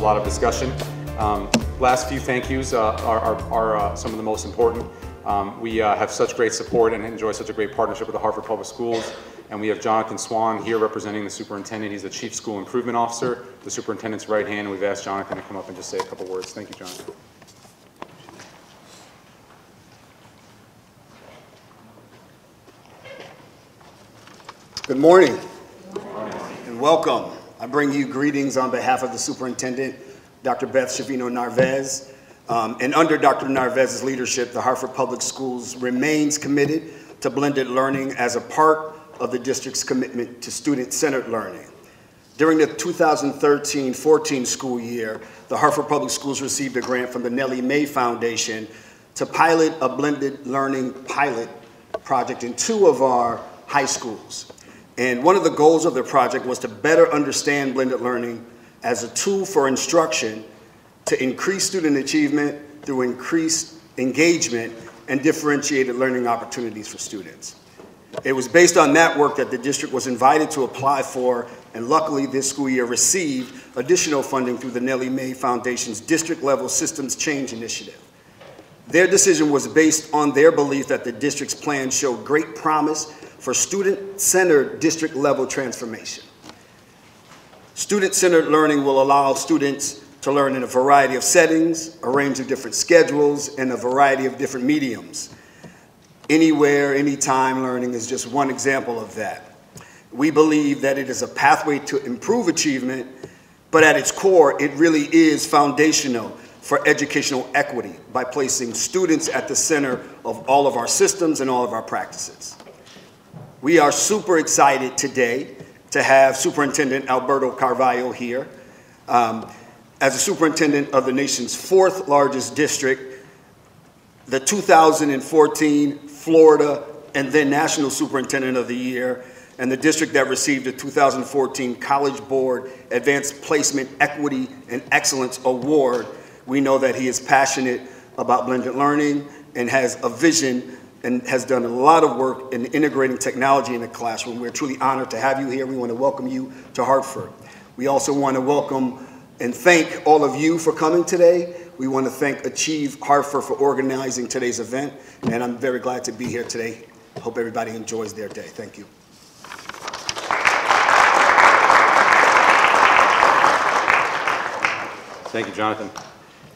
lot of discussion. Last few thank yous are some of the most important. We have such great support and enjoy such a great partnership with the Hartford Public Schools. And we have Jonathan Swan here representing the superintendent. He's the Chief School Improvement Officer, the superintendent's right hand. And we've asked Jonathan to come up and just say a couple words. Thank you, Jonathan. Good morning. And welcome. I bring you greetings on behalf of the superintendent, Dr. Beth Shavino-Narvez. And under Dr. Narvez's leadership, the Hartford Public Schools remains committed to blended learning as a part of the district's commitment to student-centered learning. During the 2013-14 school year, the Hartford Public Schools received a grant from the Nellie Mae Foundation to pilot a blended learning pilot project in 2 of our high schools. And one of the goals of the project was to better understand blended learning as a tool for instruction to increase student achievement through increased engagement and differentiated learning opportunities for students. It was based on that work that the district was invited to apply for, and luckily this school year received additional funding through the Nellie Mae Foundation's district-level systems change initiative. Their decision was based on their belief that the district's plan showed great promise for student-centered district-level transformation. Student-centered learning will allow students to learn in a variety of settings, a range of different schedules, and a variety of different mediums. Anywhere, anytime learning is just one example of that. We believe that it is a pathway to improve achievement, but at its core, it really is foundational for educational equity by placing students at the center of all of our systems and all of our practices. We are super excited today to have Superintendent Alberto Carvalho here. As a superintendent of the nation's 4th largest district, the 2014 Florida and then National Superintendent of the Year, and the district that received the 2014 College Board Advanced Placement Equity and Excellence Award, we know that he is passionate about blended learning and has a vision and has done a lot of work in integrating technology in the classroom. We're truly honored to have you here. We want to welcome you to Hartford. We also want to welcome and thank all of you for coming today. We want to thank Achieve Hartford for organizing today's event, and I'm very glad to be here today. I hope everybody enjoys their day. Thank you. Thank you, Jonathan.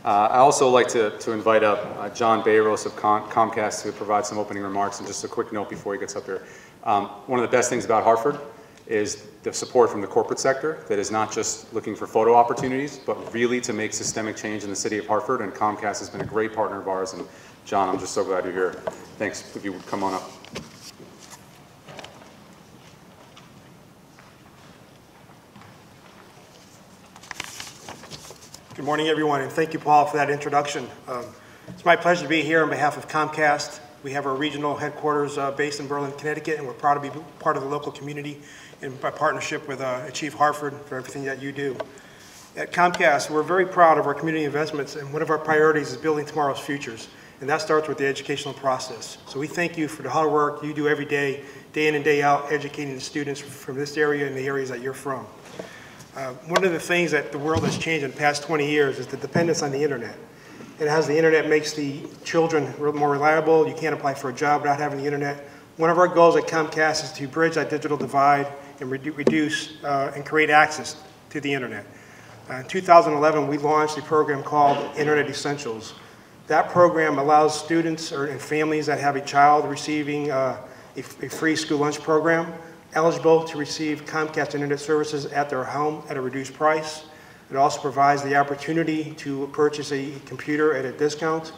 I also like to invite up John Bayros of Comcast to provide some opening remarks, and just a quick note before he gets up here. One of the best things about Hartford is the support from the corporate sector that is not just looking for photo opportunities, but really to make systemic change in the city of Hartford, and Comcast has been a great partner of ours, and John, I'm just so glad you're here. Thanks, if you would come on up. Good morning, everyone, and thank you, Paul, for that introduction. It's my pleasure to be here on behalf of Comcast. We have our regional headquarters based in Berlin, Connecticut, and we're proud to be part of the local community in partnership with Achieve Hartford for everything that you do. At Comcast, we're very proud of our community investments, and one of our priorities is building tomorrow's futures, and that starts with the educational process. So we thank you for the hard work you do every day, day in and day out, educating the students from this area and the areas that you're from. One of the things that the world has changed in the past 20 years is the dependence on the internet. And as the internet makes the children more reliable, you can't apply for a job without having the internet. One of our goals at Comcast is to bridge that digital divide and reduce and create access to the internet. In 2011, we launched a program called Internet Essentials. That program allows students and families that have a child receiving a free school lunch program eligible to receive Comcast internet services at their home at a reduced price. It also provides the opportunity to purchase a computer at a discount.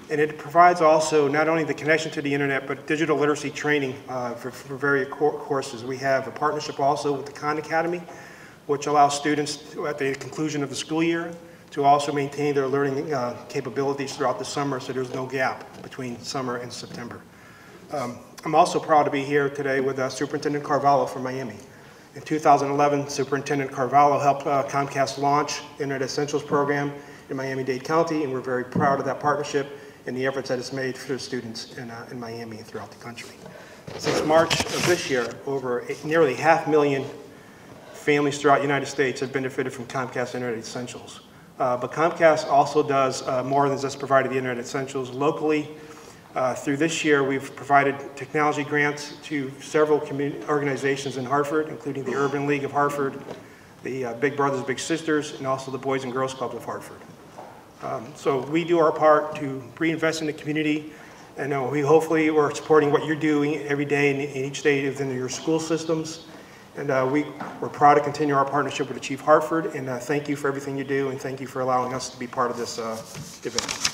And it provides also not only the connection to the internet, but digital literacy training for various courses. We have a partnership also with the Khan Academy, which allows students at the conclusion of the school year to also maintain their learning capabilities throughout the summer, so there's no gap between summer and September. I'm also proud to be here today with Superintendent Carvalho from Miami. In 2011, Superintendent Carvalho helped Comcast launch Internet Essentials program in Miami-Dade County, and we're very proud of that partnership and the efforts that it's made for students in Miami and throughout the country. Since March of this year, nearly 500,000 families throughout the United States have benefited from Comcast Internet Essentials. But Comcast also does more than just providing the Internet Essentials. Locally, through this year, we've provided technology grants to several community organizations in Hartford, including the Urban League of Hartford, the Big Brothers Big Sisters, and also the Boys and Girls Club of Hartford. So we do our part to reinvest in the community, and we're supporting what you're doing every day and each day within your school systems. And we're proud to continue our partnership with Achieve Hartford, and thank you for everything you do, and thank you for allowing us to be part of this event.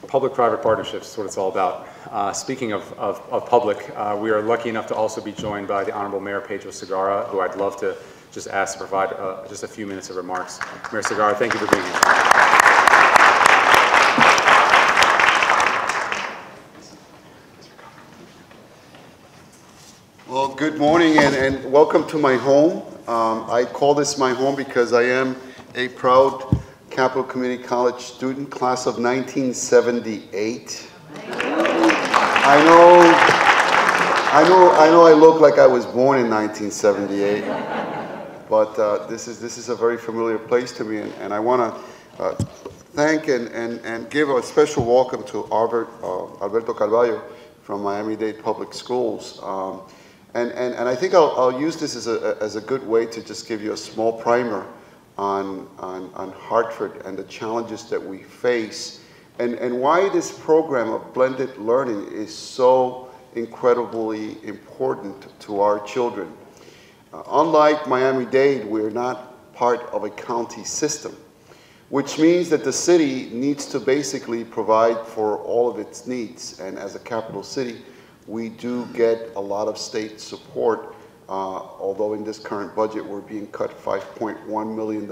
Public-private partnerships is what it's all about. Speaking of public, we are lucky enough to also be joined by the Honorable Mayor Pedro Segarra, who I'd love to just ask to provide just a few minutes of remarks. Mayor Segarra, thank you for being here. Well, good morning and welcome to my home. I call this my home because I am a proud Capital Community College student, class of 1978. I know I look like I was born in 1978, but this is a very familiar place to me, and I want to thank and give a special welcome to Alberto Carvalho from Miami-Dade Public Schools. And I think I'll use this as a good way to just give you a small primer on Hartford and the challenges that we face, and why this program of blended learning is so incredibly important to our children. Unlike Miami-Dade, we're not part of a county system, which means that the city needs to basically provide for all of its needs, and as a capital city, we do get a lot of state support. Although in this current budget we're being cut $5.1 million,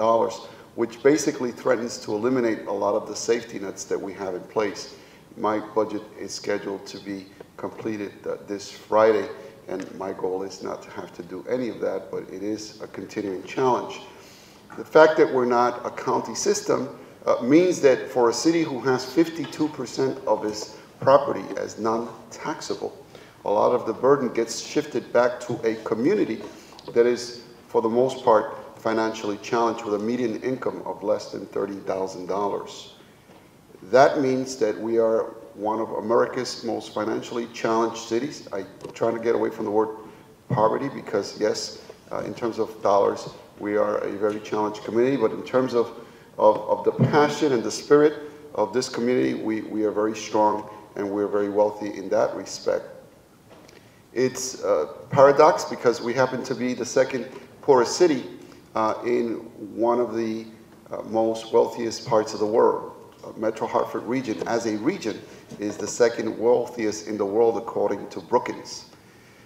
which basically threatens to eliminate a lot of the safety nets that we have in place. My budget is scheduled to be completed this Friday, and my goal is not to have to do any of that, but it is a continuing challenge. The fact that we're not a county system means that for a city who has 52% of its property as non-taxable, a lot of the burden gets shifted back to a community that is, for the most part, financially challenged with a median income of less than $30,000. That means that we are one of America's most financially challenged cities. I'm trying to get away from the word poverty because, yes, in terms of dollars, we are a very challenged community, but in terms of the passion and the spirit of this community, we are very strong and we're very wealthy in that respect. It's a paradox because we happen to be the second poorest city in one of the most wealthiest parts of the world. Metro Hartford region, as a region, is the second wealthiest in the world according to Brookings.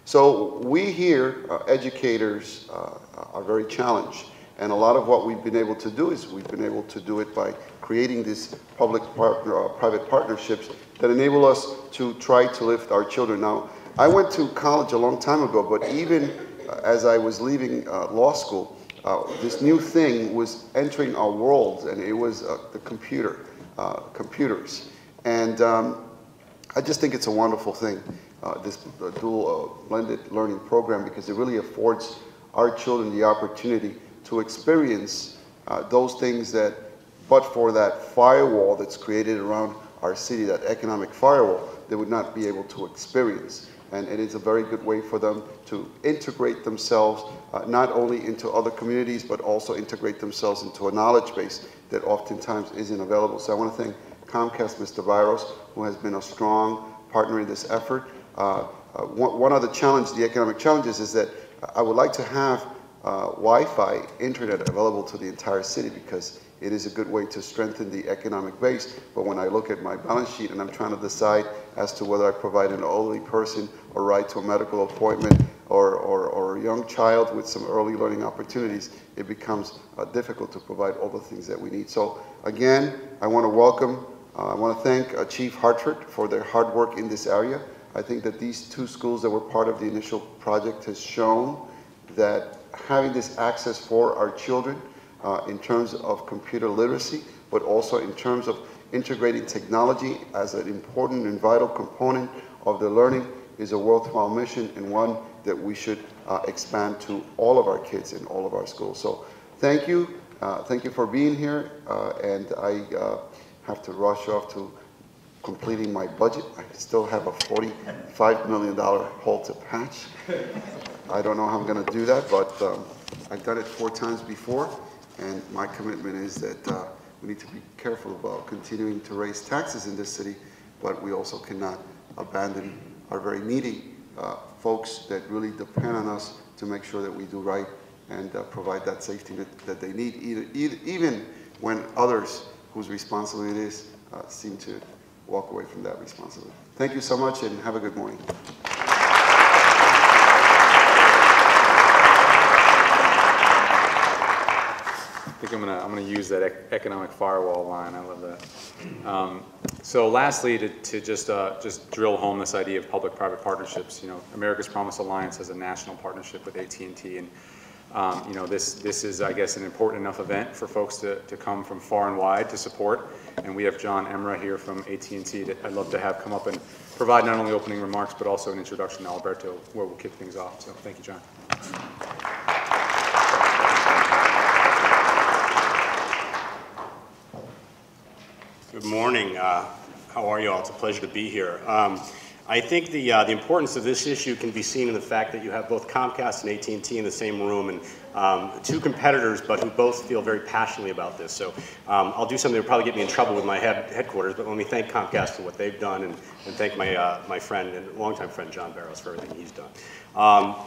So we here, educators, are very challenged. And a lot of what we've been able to do is we've been able to do it by creating these public-private partnerships that enable us to try to lift our children. Now, I went to college a long time ago, but even as I was leaving law school, this new thing was entering our world, and it was the computers. And I just think it's a wonderful thing, this dual blended learning program, because it really affords our children the opportunity to experience those things that, but for that firewall that's created around our city, that economic firewall, they would not be able to experience. And it is a very good way for them to integrate themselves not only into other communities, but also integrate themselves into a knowledge base that oftentimes isn't available. So I want to thank Comcast, Mr. Virus, who has been a strong partner in this effort. One of the challenges, the economic challenges, is that I would like to have Wi-Fi internet available to the entire city because it is a good way to strengthen the economic base. But when I look at my balance sheet and I'm trying to decide as to whether I provide an elderly person a right to a medical appointment or a young child with some early learning opportunities, it becomes difficult to provide all the things that we need. So again, I want to thank Chief Hartford for their hard work in this area. I think that these two schools that were part of the initial project has shown that having this access for our children in terms of computer literacy, but also in terms of integrating technology as an important and vital component of their learning is a worthwhile mission and one that we should expand to all of our kids in all of our schools. So thank you for being here, and I have to rush off to completing my budget. I still have a $45 million hole to patch. I don't know how I'm going to do that, but I've done it 4 times before, and my commitment is that we need to be careful about continuing to raise taxes in this city, but we also cannot abandon our very needy folks that really depend on us to make sure that we do right and provide that safety that they need, even when others whose responsibility it is seem to walk away from that responsibility. Thank you so much, and have a good morning. I think I'm gonna use that economic firewall line. I love that. So lastly, to just drill home this idea of public-private partnerships, America's Promise Alliance has a national partnership with AT&T, and this is, I guess, an important enough event for folks to come from far and wide to support. And we have John Emra here from AT&T that I'd love to have come up and provide not only opening remarks, but also an introduction to Alberto, where we'll kick things off. So thank you, John. Good morning. How are you all? It's a pleasure to be here. I think the importance of this issue can be seen in the fact that you have both Comcast and AT&T in the same room, and 2 competitors, but who both feel very passionately about this. So I'll do something that will probably get me in trouble with my headquarters, but let me thank Comcast for what they've done, and thank my friend and longtime friend John Barrows for everything he's done.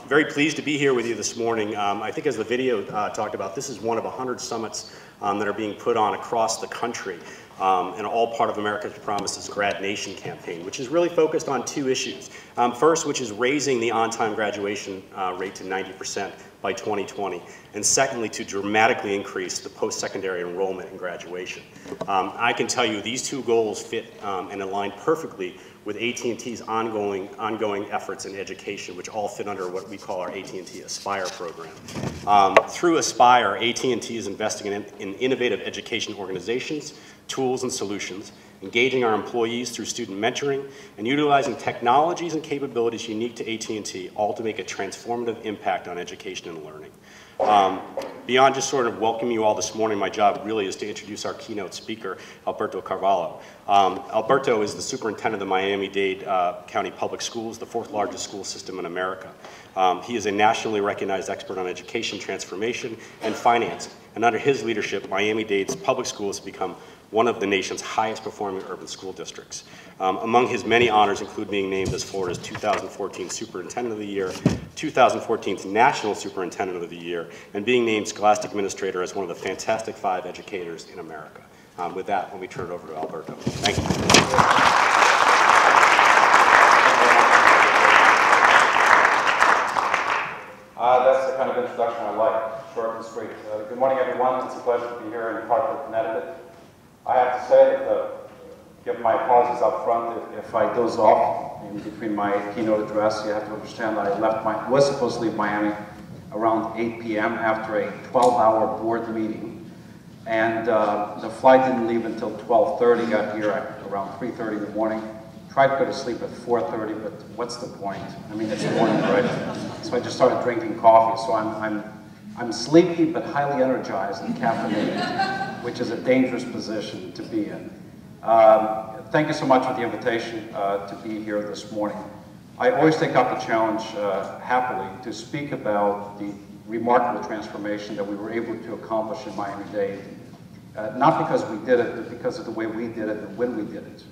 Very pleased to be here with you this morning. I think as the video talked about, this is one of 100 summits that are being put on across the country. And all part of America's Promise's GradNation campaign, which is really focused on 2 issues. First, which is raising the on-time graduation rate to 90% by 2020, and secondly, to dramatically increase the post-secondary enrollment in graduation. I can tell you these 2 goals fit and align perfectly with AT&T's ongoing efforts in education, which all fit under what we call our AT&T Aspire program. Through Aspire, AT&T is investing in innovative education organizations, tools and solutions, engaging our employees through student mentoring, and utilizing technologies and capabilities unique to AT&T, all to make a transformative impact on education and learning. Beyond just sort of welcoming you all this morning, my job really is to introduce our keynote speaker, Alberto Carvalho. Alberto is the superintendent of the Miami-Dade County Public Schools, the 4th largest school system in America. He is a nationally recognized expert on education, transformation, and finance. And under his leadership, Miami-Dade's public schools have become one of the nation's highest performing urban school districts. Among his many honors include being named as Florida's 2014 Superintendent of the Year, 2014's National Superintendent of the Year, and being named Scholastic Administrator as one of the Fantastic 5 educators in America. With that, let me turn it over to Alberto. Thank you. That's the kind of introduction I like, short and sweet. Good morning, everyone. It's a pleasure to be here in Hartford, Connecticut. I have to say that, give my apologies up front if I doze off in between my keynote address. You have to understand I was supposed to leave Miami around 8 p.m. after a 12-hour board meeting. And the flight didn't leave until 12:30, got here at around 3:30 in the morning. Tried to go to sleep at 4:30, but what's the point? I mean, it's morning, right? So I just started drinking coffee. So I'm sleepy but highly energized and caffeinated, which is a dangerous position to be in. Thank you so much for the invitation to be here this morning. I always take up the challenge happily to speak about the remarkable transformation that we were able to accomplish in Miami-Dade. Not because we did it, but because of the way we did it and when we did it.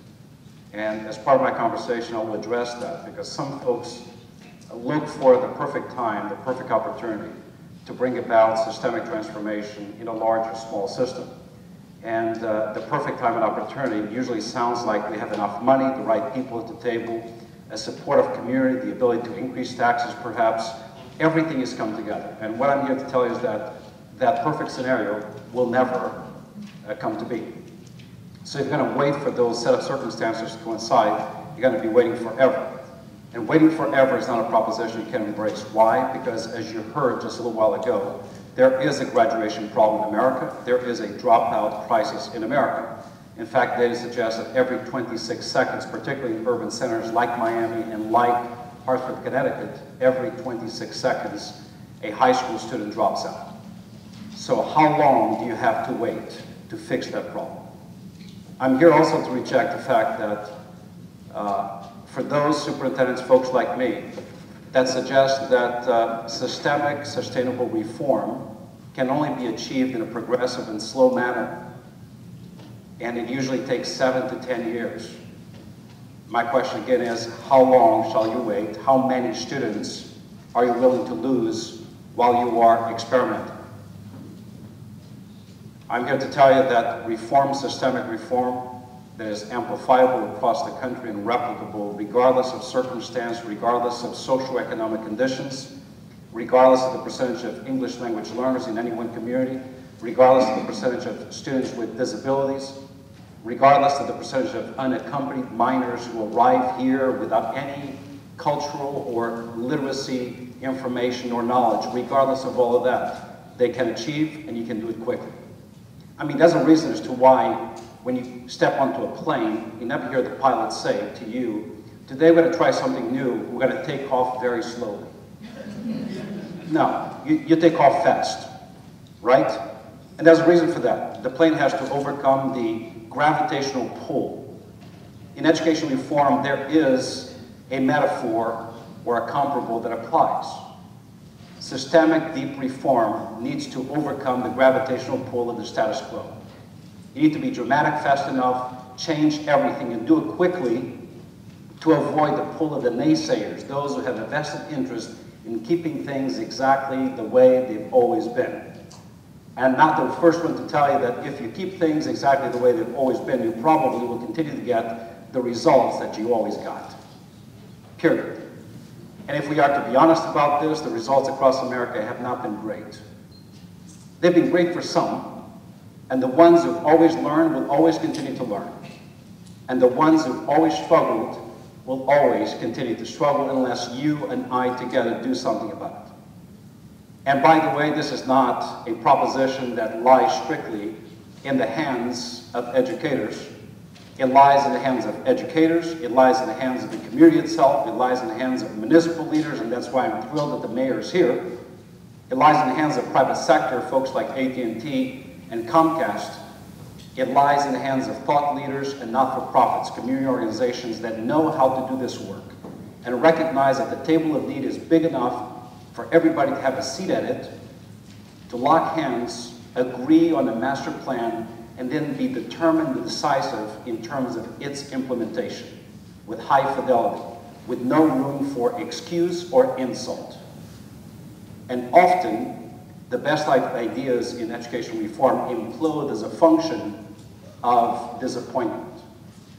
And as part of my conversation, I'll address that, because some folks look for the perfect time, the perfect opportunity to bring about systemic transformation in a large or small system. And the perfect time and opportunity usually sounds like we have enough money, the right people at the table, a supportive community, the ability to increase taxes perhaps. Everything has come together. And what I'm here to tell you is that that perfect scenario will never come to be. So if you're going to wait for those set of circumstances to coincide, you're going to be waiting forever. And waiting forever is not a proposition you can embrace. Why? Because as you heard just a little while ago, there is a graduation problem in America. There is a dropout crisis in America. In fact, data suggests that every 26 seconds, particularly in urban centers like Miami and like Hartford, Connecticut, every 26 seconds, a high school student drops out. So how long do you have to wait to fix that problem? I'm here also to reject the fact that for those superintendents, folks like me, that suggest that systemic, sustainable reform can only be achieved in a progressive and slow manner, and it usually takes 7 to 10 years. My question again is, how long shall you wait? How many students are you willing to lose while you are experimenting? I'm here to tell you that reform, systemic reform, that is amplifiable across the country and replicable regardless of circumstance, regardless of socioeconomic conditions, regardless of the percentage of English language learners in any one community, regardless of the percentage of students with disabilities, regardless of the percentage of unaccompanied minors who arrive here without any cultural or literacy information or knowledge, regardless of all of that, they can achieve, and you can do it quickly. I mean, there's a reason as to why when you step onto a plane, you never hear the pilot say to you, today we're going to try something new, we're going to take off very slowly. No, you take off fast, right? And there's a reason for that. The plane has to overcome the gravitational pull. In education reform, there is a metaphor or a comparable that applies. Systemic, deep reform needs to overcome the gravitational pull of the status quo. You need to be dramatic fast enough, change everything, and do it quickly to avoid the pull of the naysayers, those who have a vested interest in keeping things exactly the way they've always been. And not the first one to tell you that if you keep things exactly the way they've always been, you probably will continue to get the results that you always got. Period. And if we are to be honest about this, the results across America have not been great. They've been great for some, and the ones who've always learned will always continue to learn. And the ones who've always struggled will always continue to struggle unless you and I together do something about it. And by the way, this is not a proposition that lies strictly in the hands of educators. It lies in the hands of educators, it lies in the hands of the community itself, it lies in the hands of municipal leaders, and that's why I'm thrilled that the mayor is here. It lies in the hands of private sector, folks like AT&T and Comcast. It lies in the hands of thought leaders and not-for-profits, community organizations that know how to do this work and recognize that the table of need is big enough for everybody to have a seat at it, to lock hands, agree on a master plan, and then be determined and decisive in terms of its implementation, with high fidelity, with no room for excuse or insult. And often, the best ideas in education reform implode as a function of disappointment.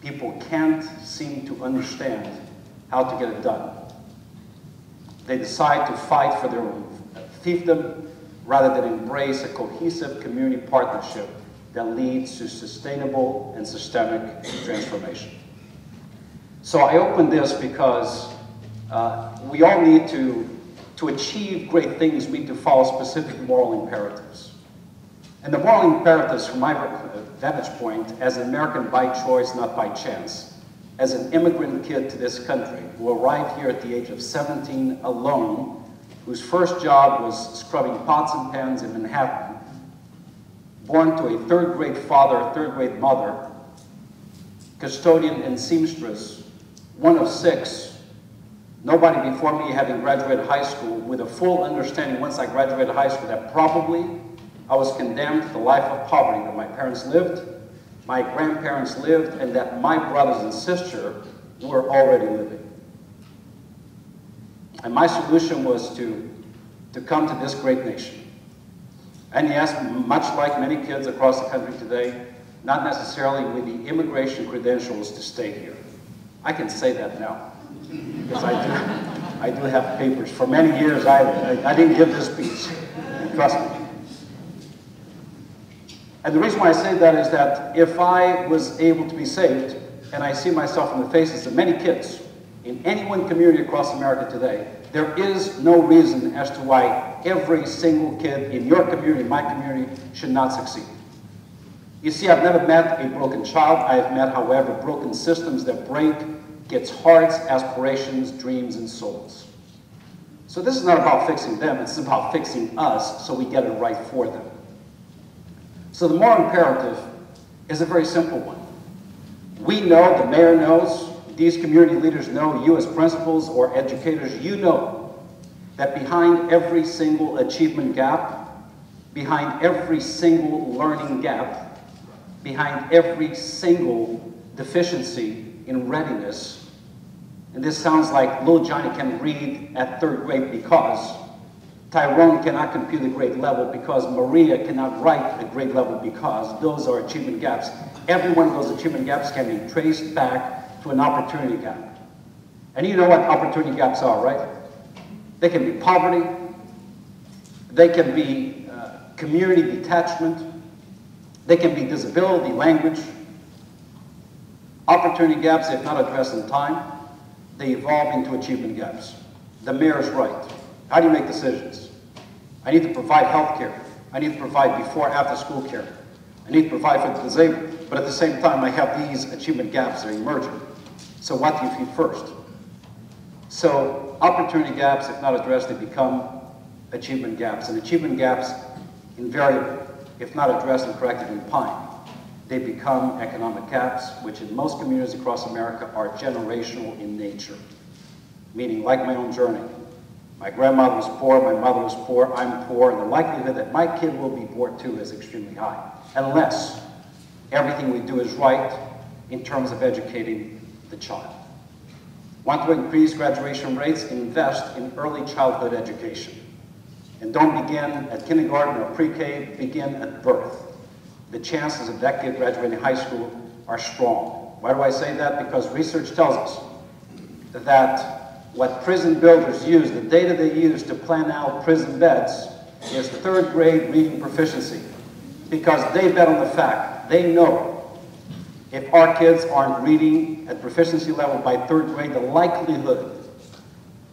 People can't seem to understand how to get it done. They decide to fight for their own fiefdom rather than embrace a cohesive community partnership that leads to sustainable and systemic transformation. So I open this because we all need to achieve great things, we need to follow specific moral imperatives. And the moral imperatives, from my vantage point, as an American by choice, not by chance, as an immigrant kid to this country who arrived here at the age of 17 alone, whose first job was scrubbing pots and pans in Manhattan, born to a third-grade father, a third-grade mother, custodian and seamstress, one of 6, nobody before me having graduated high school, with a full understanding once I graduated high school that probably I was condemned to the life of poverty that my parents lived, my grandparents lived, and that my brothers and sisters were already living. And my solution was to come to this great nation. And yes, much like many kids across the country today, not necessarily with the immigration credentials to stay here. I can say that now, because I do have papers. For many years, I didn't give this speech, trust me. And the reason why I say that is that if I was able to be saved, and I see myself in the faces of many kids in any one community across America today, there is no reason as to why every single kid in your community, my community, should not succeed. You see, I've never met a broken child. I have met, however, broken systems that break kids' hearts, aspirations, dreams, and souls. So this is not about fixing them, it's about fixing us so we get it right for them. So the moral imperative is a very simple one. We know, the mayor knows, these community leaders know, you as principals or educators, you know that behind every single achievement gap, behind every single learning gap, behind every single deficiency in readiness, and this sounds like little Johnny can read at 3rd grade because Tyrone cannot compute a grade level because Maria cannot write a grade level because those are achievement gaps. Every one of those achievement gaps can be traced back to an opportunity gap. And you know what opportunity gaps are, right? They can be poverty, they can be community detachment, they can be disability, language. Opportunity gaps, if not addressed in time, they evolve into achievement gaps. The mayor's right. How do you make decisions? I need to provide health care. I need to provide before, after school care. I need to provide for the disabled. But at the same time, I have these achievement gaps that are emerging. So what do you feed first? So opportunity gaps, if not addressed, they become achievement gaps. And achievement gaps, invariably, if not addressed and corrected in time, they become economic gaps, which in most communities across America are generational in nature. Meaning, like my own journey. My grandmother was poor, my mother was poor, I'm poor, and the likelihood that my kid will be poor too is extremely high, unless everything we do is right in terms of educating the child. Want to increase graduation rates? Invest in early childhood education. And don't begin at kindergarten or pre-K, begin at birth. The chances of that kid graduating high school are strong. Why do I say that? Because research tells us that what prison builders use, the data they use to plan out prison beds, is 3rd grade reading proficiency. Because they bet on the fact, they know if our kids aren't reading at proficiency level by 3rd grade, the likelihood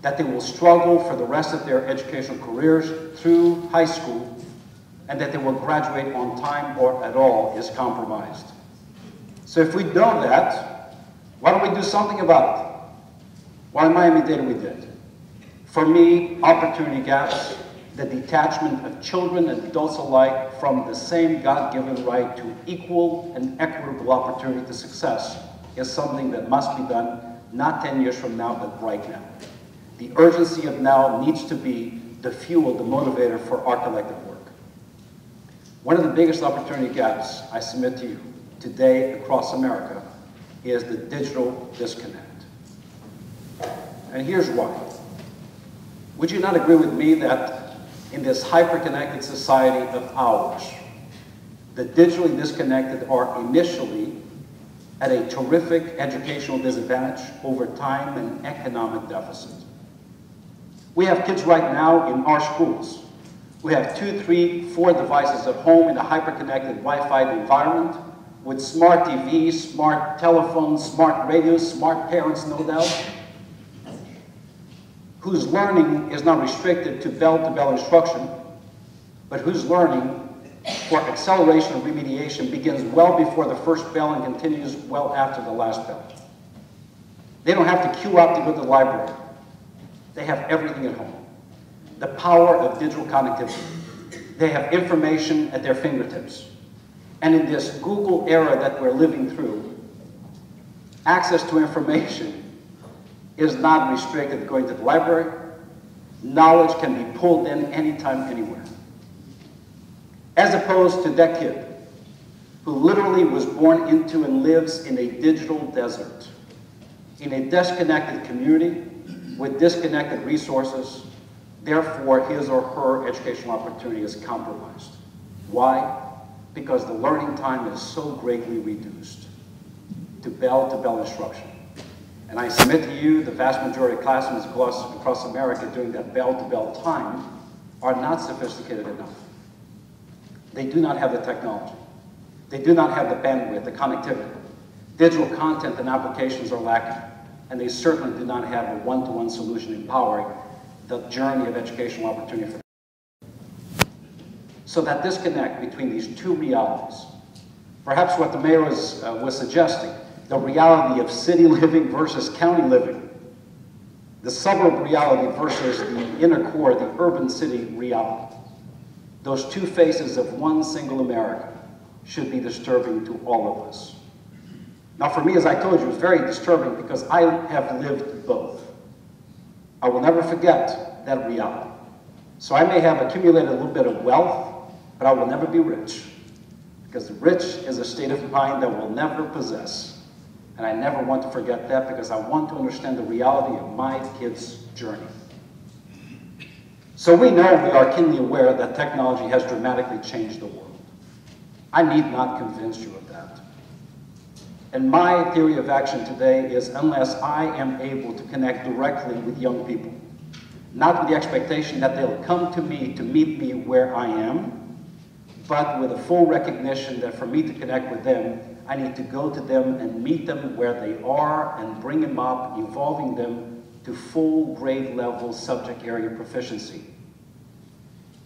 that they will struggle for the rest of their educational careers through high school and that they will graduate on time or at all is compromised. So if we know that, why don't we do something about it? Well, in Miami-Dade we did. For me, opportunity gaps, the detachment of children and adults alike from the same God-given right to equal and equitable opportunity to success is something that must be done, not 10 years from now, but right now. The urgency of now needs to be the fuel, the motivator for our collective work. One of the biggest opportunity gaps I submit to you today across America is the digital disconnect. And here's why. Would you not agree with me that in this hyper-connected society of ours, the digitally disconnected are initially at a terrific educational disadvantage over time and economic deficit? We have kids right now in our schools. We have 2, 3, 4 devices at home in a hyper-connected Wi-Fi environment with smart TVs, smart telephones, smart radios, smart parents, no doubt, whose learning is not restricted to bell-to-bell instruction, but whose learning for acceleration and remediation begins well before the first bell and continues well after the last bell. They don't have to queue up to go to the library. They have everything at home. The power of digital connectivity. They have information at their fingertips. And in this Google era that we're living through, access to information is not restricted to going to the library. Knowledge can be pulled in anytime, anywhere. As opposed to that kid who literally was born into and lives in a digital desert, in a disconnected community with disconnected resources. Therefore, his or her educational opportunity is compromised. Why? Because the learning time is so greatly reduced to bell instruction. And I submit to you, the vast majority of classrooms across America during that bell-to-bell time are not sophisticated enough. They do not have the technology. They do not have the bandwidth, the connectivity. Digital content and applications are lacking. And they certainly do not have a one-to-one solution empowering the journey of educational opportunity for them. So that disconnect between these two realities, perhaps what the mayor was suggesting, the reality of city living versus county living, the suburb reality versus the inner core, the urban city reality. Those two faces of one single America should be disturbing to all of us. Now for me, as I told you, it's very disturbing because I have lived both. I will never forget that reality. So I may have accumulated a little bit of wealth, but I will never be rich. Because rich is a state of mind that we'll never possess. And I never want to forget that because I want to understand the reality of my kids' journey. So we know, we are keenly aware that technology has dramatically changed the world. I need not convince you of that. And my theory of action today is unless I am able to connect directly with young people, not with the expectation that they'll come to me to meet me where I am, but with a full recognition that for me to connect with them, I need to go to them and meet them where they are and bring them up, evolving them to full grade level subject area proficiency.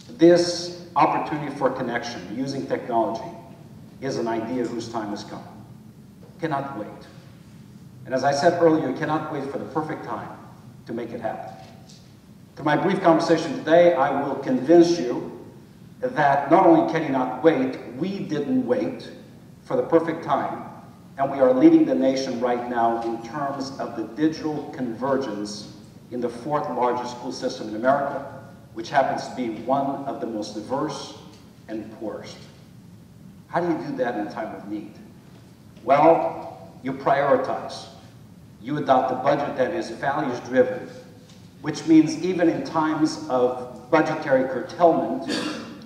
This opportunity for connection using technology is an idea whose time has come. Cannot wait. And as I said earlier, you cannot wait for the perfect time to make it happen. Through my brief conversation today, I will convince you that not only can you not wait, we didn't wait for the perfect time, and we are leading the nation right now in terms of the digital convergence in the 4th largest school system in America, which happens to be one of the most diverse and poorest. How do you do that in a time of need? Well, you prioritize. You adopt a budget that is values-driven, which means even in times of budgetary curtailment,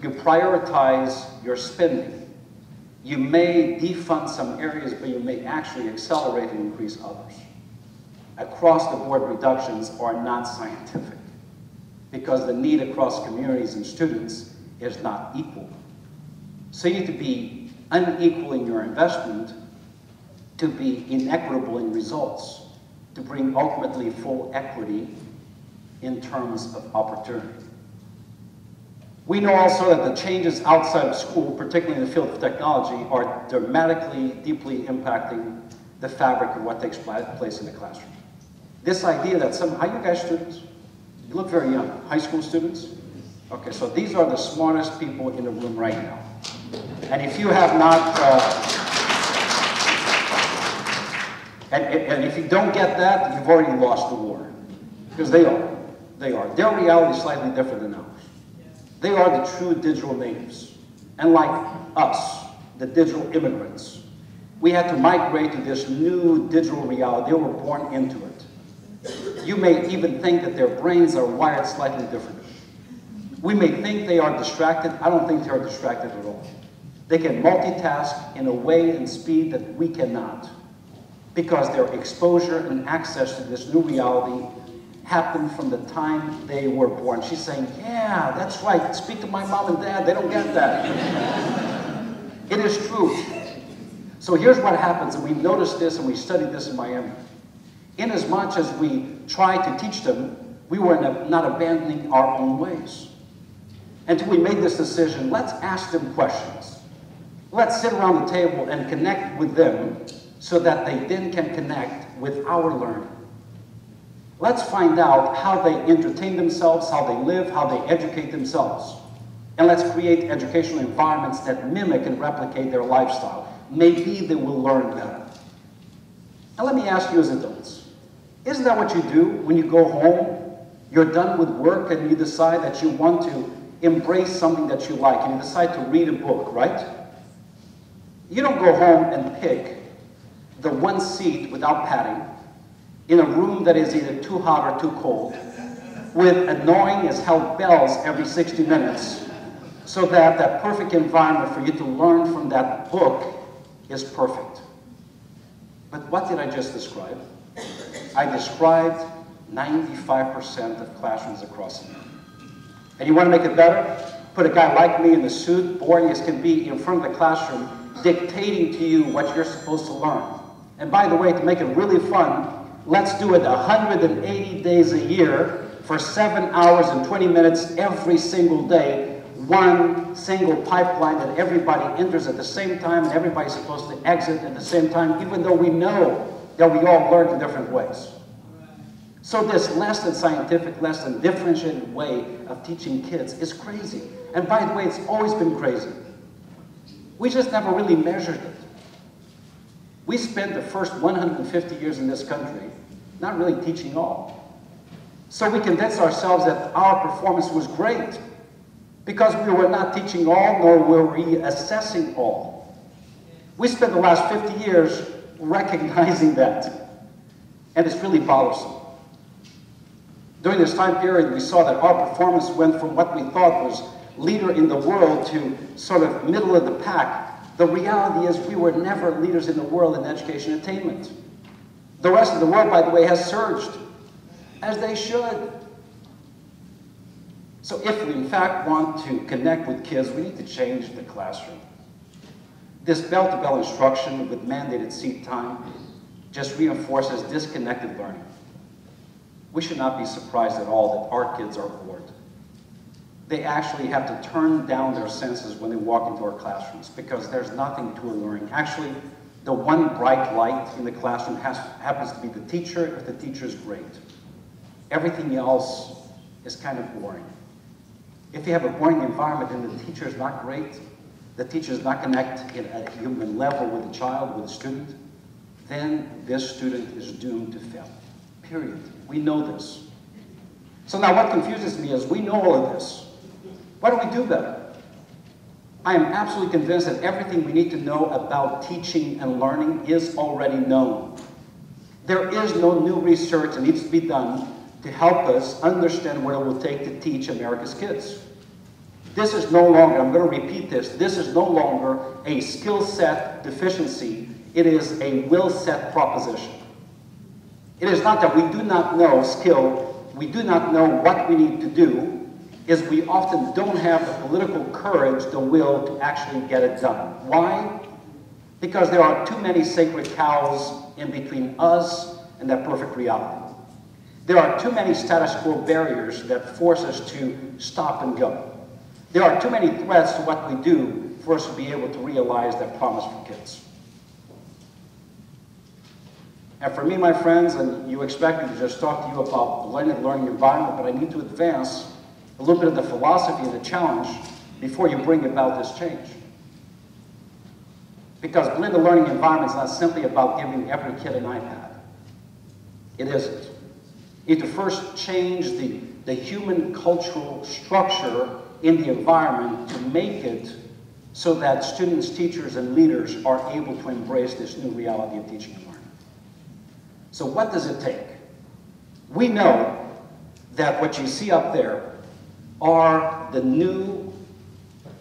you prioritize your spending. You may defund some areas, but you may actually accelerate and increase others. Across-the-board reductions are not scientific because the need across communities and students is not equal. So you need to be unequal in your investment to be inequitable in results, to bring ultimately full equity in terms of opportunity. We know also that the changes outside of school, particularly in the field of technology, are dramatically, deeply impacting the fabric of what takes place in the classroom. This idea that are you guys students? You look very young. High school students? Okay, so these are the smartest people in the room right now. And if you have not, and if you don't get that, you've already lost the war. Because they are. They are. Their reality is slightly different than ours. They are the true digital natives. And like us, the digital immigrants, we had to migrate to this new digital reality. They were born into it. You may even think that their brains are wired slightly differently. We may think they are distracted. I don't think they are distracted at all. They can multitask in a way and speed that we cannot, because their exposure and access to this new reality happened from the time they were born. She's saying, yeah, that's right. Speak to my mom and dad. They don't get that. It is true. So here's what happens, and we've noticed this and we studied this in Miami. Inasmuch as we try to teach them, we were not abandoning our own ways. Until we made this decision, let's ask them questions. Let's sit around the table and connect with them so that they then can connect with our learning. Let's find out how they entertain themselves, how they live, how they educate themselves. And let's create educational environments that mimic and replicate their lifestyle. Maybe they will learn better. Now let me ask you as adults, isn't that what you do when you go home? You're done with work and you decide that you want to embrace something that you like and you decide to read a book, right? You don't go home and pick the one seat without padding in a room that is either too hot or too cold, with annoying as hell bells every 60 minutes, so that that perfect environment for you to learn from that book is perfect. But what did I just describe? I described 95% of classrooms across America. And you want to make it better? Put a guy like me in the suit, boring as can be, in front of the classroom, dictating to you what you're supposed to learn. And by the way, to make it really fun, let's do it 180 days a year for 7 hours and 20 minutes every single day, one single pipeline that everybody enters at the same time and everybody's supposed to exit at the same time, even though we know that we all learn in different ways. So this less than scientific, less than differentiated way of teaching kids is crazy. And by the way, it's always been crazy. We just never really measured it. We spent the first 150 years in this country not really teaching all. So we convinced ourselves that our performance was great because we were not teaching all, nor were we assessing all. We spent the last 50 years recognizing that, and it's really bothersome. During this time period, we saw that our performance went from what we thought was leader in the world to sort of middle of the pack. The reality is we were never leaders in the world in education attainment. The rest of the world, by the way, has surged, as they should. So if we in fact want to connect with kids, we need to change the classroom. This bell-to-bell instruction with mandated seat time just reinforces disconnected learning. We should not be surprised at all that our kids are bored. They actually have to turn down their senses when they walk into our classrooms because there's nothing to learning. Actually, the one bright light in the classroom happens to be the teacher if the teacher is great. Everything else is kind of boring. If you have a boring environment and the teacher is not great, the teacher is not connected at a human level with the child, with the student, then this student is doomed to fail. Period. We know this. So now what confuses me is we know all of this. Why don't we do better? I am absolutely convinced that everything we need to know about teaching and learning is already known. There is no new research that needs to be done to help us understand what it will take to teach America's kids. This is no longer, I'm going to repeat this is no longer a skill set deficiency, it is a will set proposition. It is not that we do not know skill, we do not know what we need to do, is we often don't have the political courage, the will to actually get it done. Why? Because there are too many sacred cows in between us and that perfect reality. There are too many status quo barriers that force us to stop and go. There are too many threats to what we do for us to be able to realize that promise for kids. And for me, my friends, and you expect me to just talk to you about the blended learning environment, but I need to advance a little bit of the philosophy and the challenge before you bring about this change. Because blended learning environment is not simply about giving every kid an iPad. It isn't. You need to first change the human cultural structure in the environment to make it so that students, teachers, and leaders are able to embrace this new reality of teaching and learning. So what does it take? We know that what you see up there are the new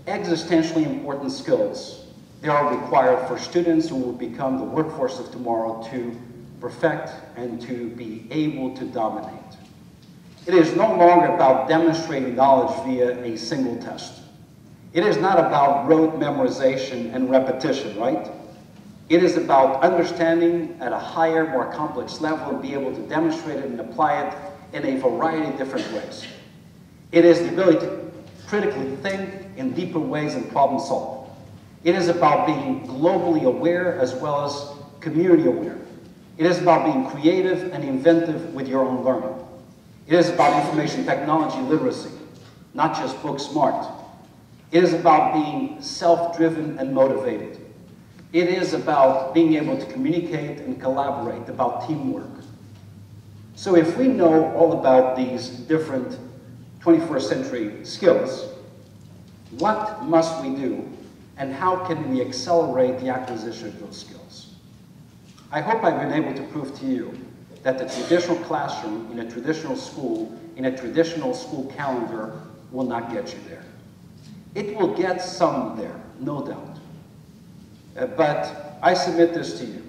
existentially important skills that are required for students who will become the workforce of tomorrow to perfect and to be able to dominate. It is no longer about demonstrating knowledge via a single test. It is not about rote memorization and repetition, right? It is about understanding at a higher, more complex level and be able to demonstrate it and apply it in a variety of different ways. It is the ability to critically think in deeper ways and problem solve. It is about being globally aware as well as community aware. It is about being creative and inventive with your own learning. It is about information technology literacy, not just book smart. It is about being self-driven and motivated. It is about being able to communicate and collaborate, about teamwork. So if we know all about these different 21st century skills, what must we do and how can we accelerate the acquisition of those skills? I hope I've been able to prove to you that the traditional classroom in a traditional school, in a traditional school calendar, will not get you there. It will get some there, no doubt. But I submit this to you.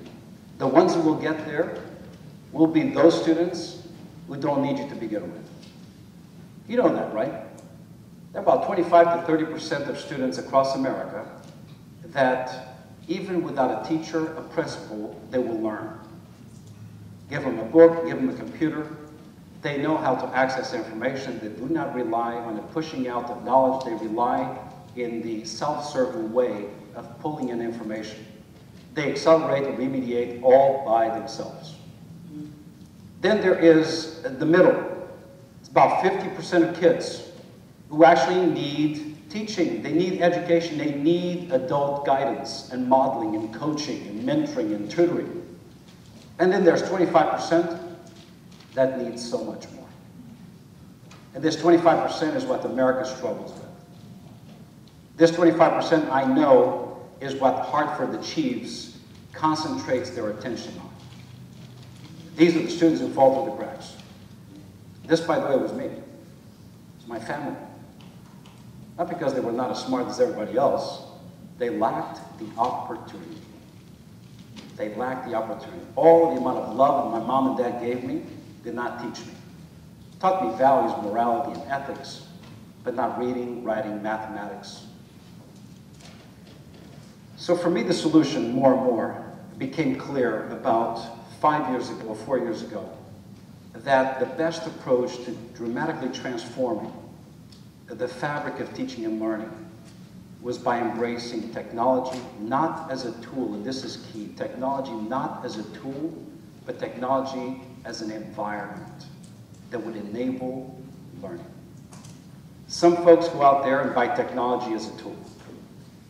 The ones who will get there will be those students who don't need you to begin with. You know that, right? There are about 25 to 30% of students across America that even without a teacher, a principal, they will learn. Give them a book, give them a computer, They know how to access information. They do not rely on the pushing out of knowledge. They rely in the self-serving way of pulling in information. They accelerate and remediate all by themselves. Then there is the middle. It's about 50% of kids who actually need teaching. They need education. They need adult guidance and modeling and coaching and mentoring and tutoring. And then there's 25% that needs so much more. And this 25% is what America struggles with. This 25% I know is what Hartford achieves, concentrates their attention on. These are the students who fall through the cracks. This, by the way, was me. It's my family. Not because they were not as smart as everybody else. They lacked the opportunity. They lacked the opportunity. All the amount of love that my mom and dad gave me did not teach me. Taught me values, morality, and ethics, but not reading, writing, mathematics. So for me, the solution, more and more, became clear about 5 years ago, 4 years ago, that the best approach to dramatically transforming the fabric of teaching and learning was by embracing technology not as a tool, and this is key, technology not as a tool, but technology as an environment that would enable learning. Some folks go out there and buy technology as a tool.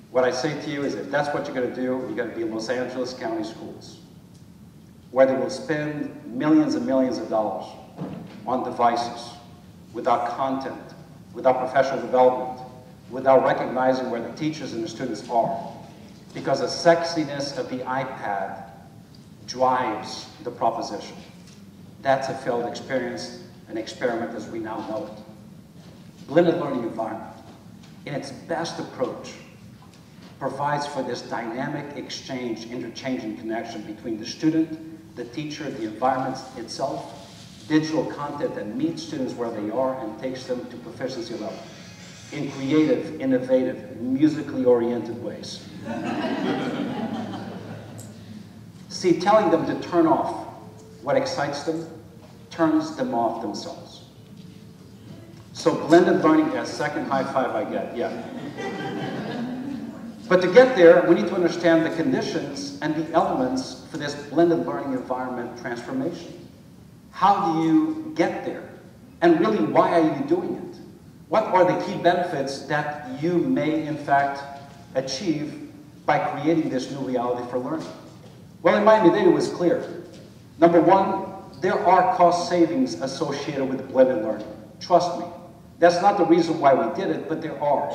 What I say to you is if that's what you're going to do, you're going to be in Los Angeles County schools, where they will spend millions and millions of dollars on devices without content, without professional development, without recognizing where the teachers and the students are, because the sexiness of the iPad drives the proposition. That's a failed experience, an experiment as we now know it. Blended learning environment, in its best approach, provides for this dynamic exchange, interchange, and connection between the student, the teacher, the environment itself, digital content that meets students where they are and takes them to proficiency level in creative, innovative, musically oriented ways. See, telling them to turn off what excites them turns them off themselves. So blended learning, yeah, second high five I get, yeah. But to get there, we need to understand the conditions and the elements for this blended learning environment transformation. How do you get there? And really, why are you doing it? What are the key benefits that you may, in fact, achieve by creating this new reality for learning? Well, in Miami-Dade, it was clear. Number one, there are cost savings associated with blended learning. Trust me. That's not the reason why we did it, but there are.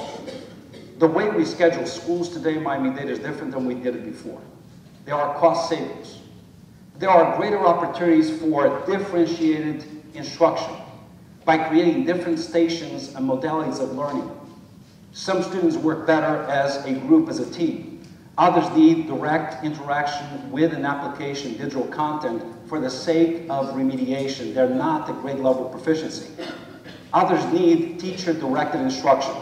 The way we schedule schools today in Miami-Dade is different than we did it before. There are cost savings. There are greater opportunities for differentiated instruction by creating different stations and modalities of learning. Some students work better as a group, as a team. Others need direct interaction with an application, digital content, for the sake of remediation. They're not at grade level proficiency. Others need teacher-directed instruction.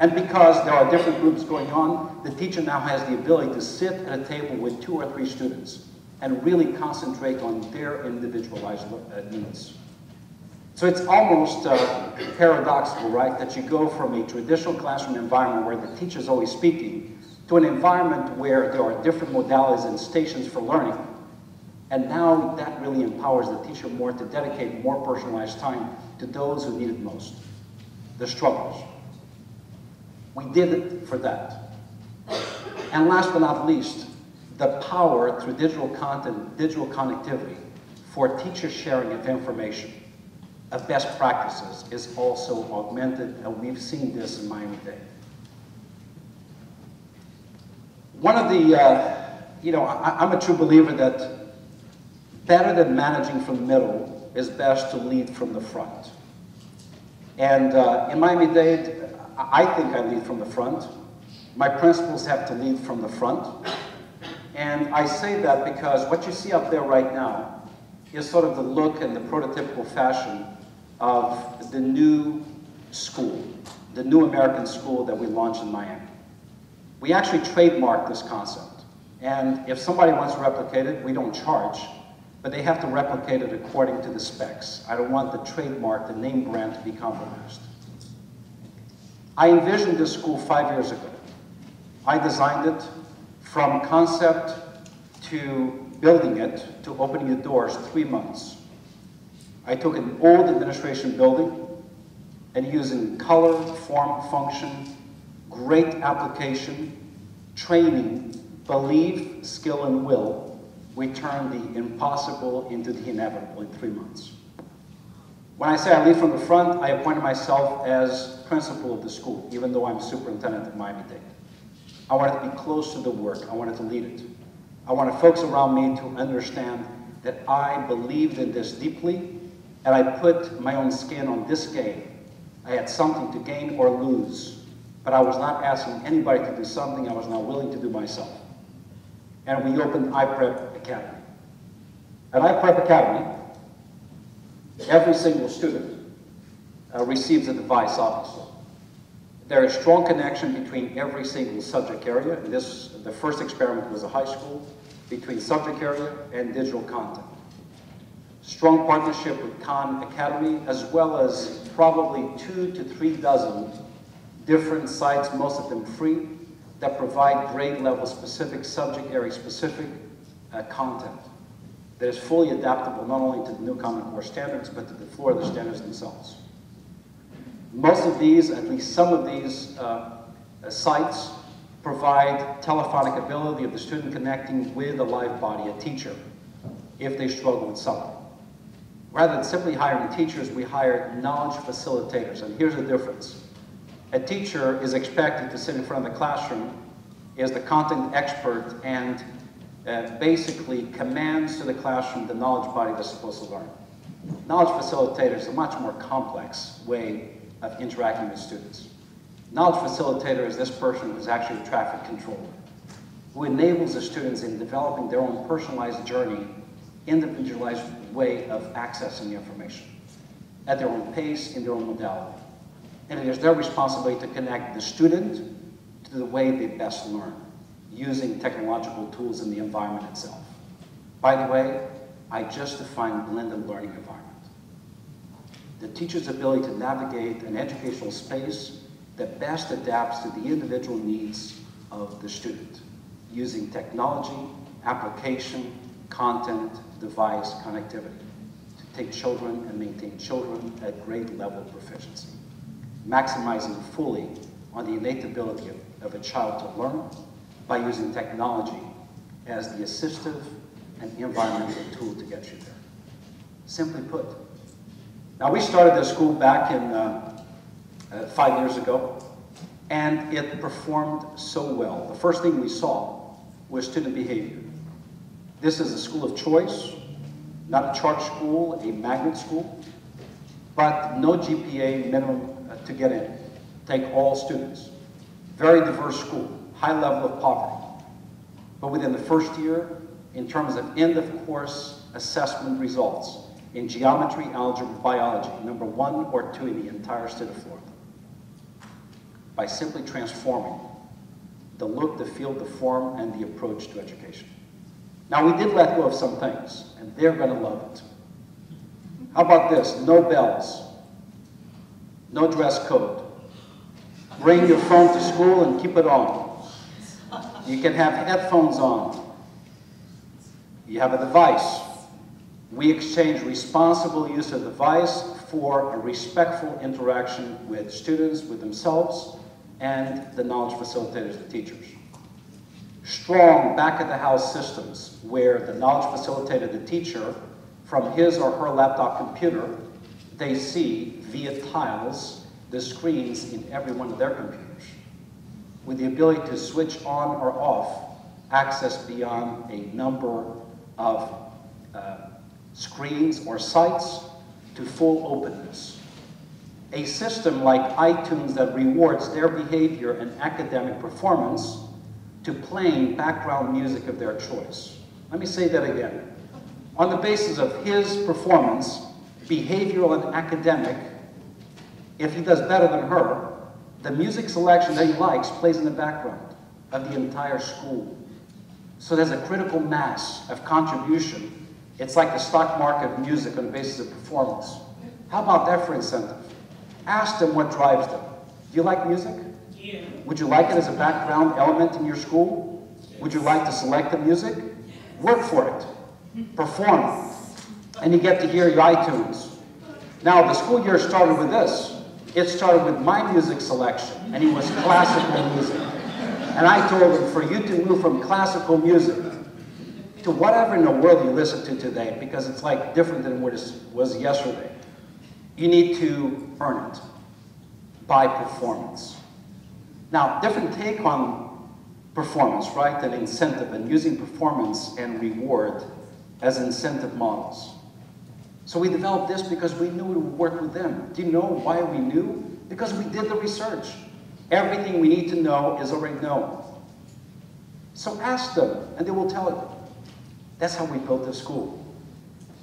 And because there are different groups going on, the teacher now has the ability to sit at a table with 2 or 3 students and really concentrate on their individualized needs. So it's almost paradoxical, right, that you go from a traditional classroom environment where the teacher is always speaking to an environment where there are different modalities and stations for learning. And now that really empowers the teacher more to dedicate more personalized time to those who need it most, the strugglers. We did it for that. And last but not least, the power through digital content, digital connectivity for teacher sharing of information, of best practices, is also augmented, and we've seen this in Miami-Dade. One of the, I'm a true believer that better than managing from the middle is best to lead from the front. And in Miami-Dade, I think I lead from the front. My principals have to lead from the front. And I say that because what you see up there right now is sort of the look and the prototypical fashion of the new school, the new American school that we launched in Miami. We actually trademarked this concept. And if somebody wants to replicate it, we don't charge. but they have to replicate it according to the specs. I don't want the trademark, the name brand to be compromised. I envisioned this school 5 years ago. I designed it from concept to building it to opening the doors 3 months. I took an old administration building and using color, form, function, great application, training, belief, skill, and will, we turned the impossible into the inevitable in 3 months. When I say I lead from the front, I appointed myself as principal of the school, even though I'm superintendent at Miami-Dade. I wanted to be close to the work. I wanted to lead it. I wanted folks around me to understand that I believed in this deeply, and I put my own skin on this game. I had something to gain or lose, but I was not asking anybody to do something I was not willing to do myself. And we opened iPrep Academy. At iPrep Academy, every single student receives a device, obviously. There is strong connection between every single subject area. And the first experiment was a high school, between subject area and digital content. Strong partnership with Khan Academy, as well as probably 2 to 3 dozen different sites, most of them free, that provide grade level specific, subject area specific content that is fully adaptable not only to the new Common Core standards, but to the Florida standards themselves. Most of these, at least some of these sites, provide telephonic ability of the student connecting with a live body, a teacher, if they struggle with something. Rather than simply hiring teachers, we hire knowledge facilitators, and here's the difference. A teacher is expected to sit in front of the classroom, is the content expert, and basically commands to the classroom the knowledge body that's supposed to learn. Knowledge facilitator is a much more complex way of interacting with students. Knowledge facilitator is this person who's actually a traffic controller, who enables the students in developing their own personalized journey, individualized way of accessing the information at their own pace, in their own modality. And it is their responsibility to connect the student to the way they best learn, using technological tools in the environment itself. By the way, I just defined blended learning environment. The teacher's ability to navigate an educational space that best adapts to the individual needs of the student, using technology, application, content, device, connectivity, to take children and maintain children at grade level proficiency, maximizing fully on the innate ability of a child to learn by using technology as the assistive and environmental tool to get you there. Simply put. Now, we started this school back in 5 years ago, and it performed so well. The first thing we saw was student behavior. This is a school of choice, not a charter school, a magnet school, but no GPA minimum to get in. Take all students. Very diverse school, high level of poverty. But within the first year, in terms of end-of-course assessment results, in geometry, algebra, biology, number 1 or 2 in the entire state of Florida, by simply transforming the look, the feel, the form, and the approach to education. Now, we did let go of some things, and they're going to love it. How about this? No bells, no dress code. Bring your phone to school and keep it on. You can have headphones on. You have a device. We exchange responsible use of the device for a respectful interaction with students, with themselves, and the knowledge facilitators, the teachers. Strong back-of-the-house systems where the knowledge facilitator, the teacher, from his or her laptop computer, they see via tiles the screens in every one of their computers, with the ability to switch on or off access beyond a number of screens or sites to full openness. A system like iTunes that rewards their behavior and academic performance to playing background music of their choice. Let me say that again. On the basis of his performance, behavioral and academic, if he does better than her, the music selection that he likes plays in the background of the entire school. So there's a critical mass of contribution It's like the stock market of music on the basis of performance. How about that for incentive? Ask them what drives them. Do you like music? Yeah. Would you like it as a background element in your school? Would you like to select the music? Work for it. Perform. And you get to hear your iTunes. Now, the school year started with this. It started with my music selection, and it was classical music. And I told him, for you to move from classical music to whatever in the world you listen to today, because it's like different than what it was yesterday, you need to earn it by performance. Now, different take on performance, right, and incentive, and using performance and reward as incentive models. So we developed this because we knew it would work with them. Do you know why we knew? Because we did the research. Everything we need to know is already known. So ask them, and they will tell you. That's how we built this school.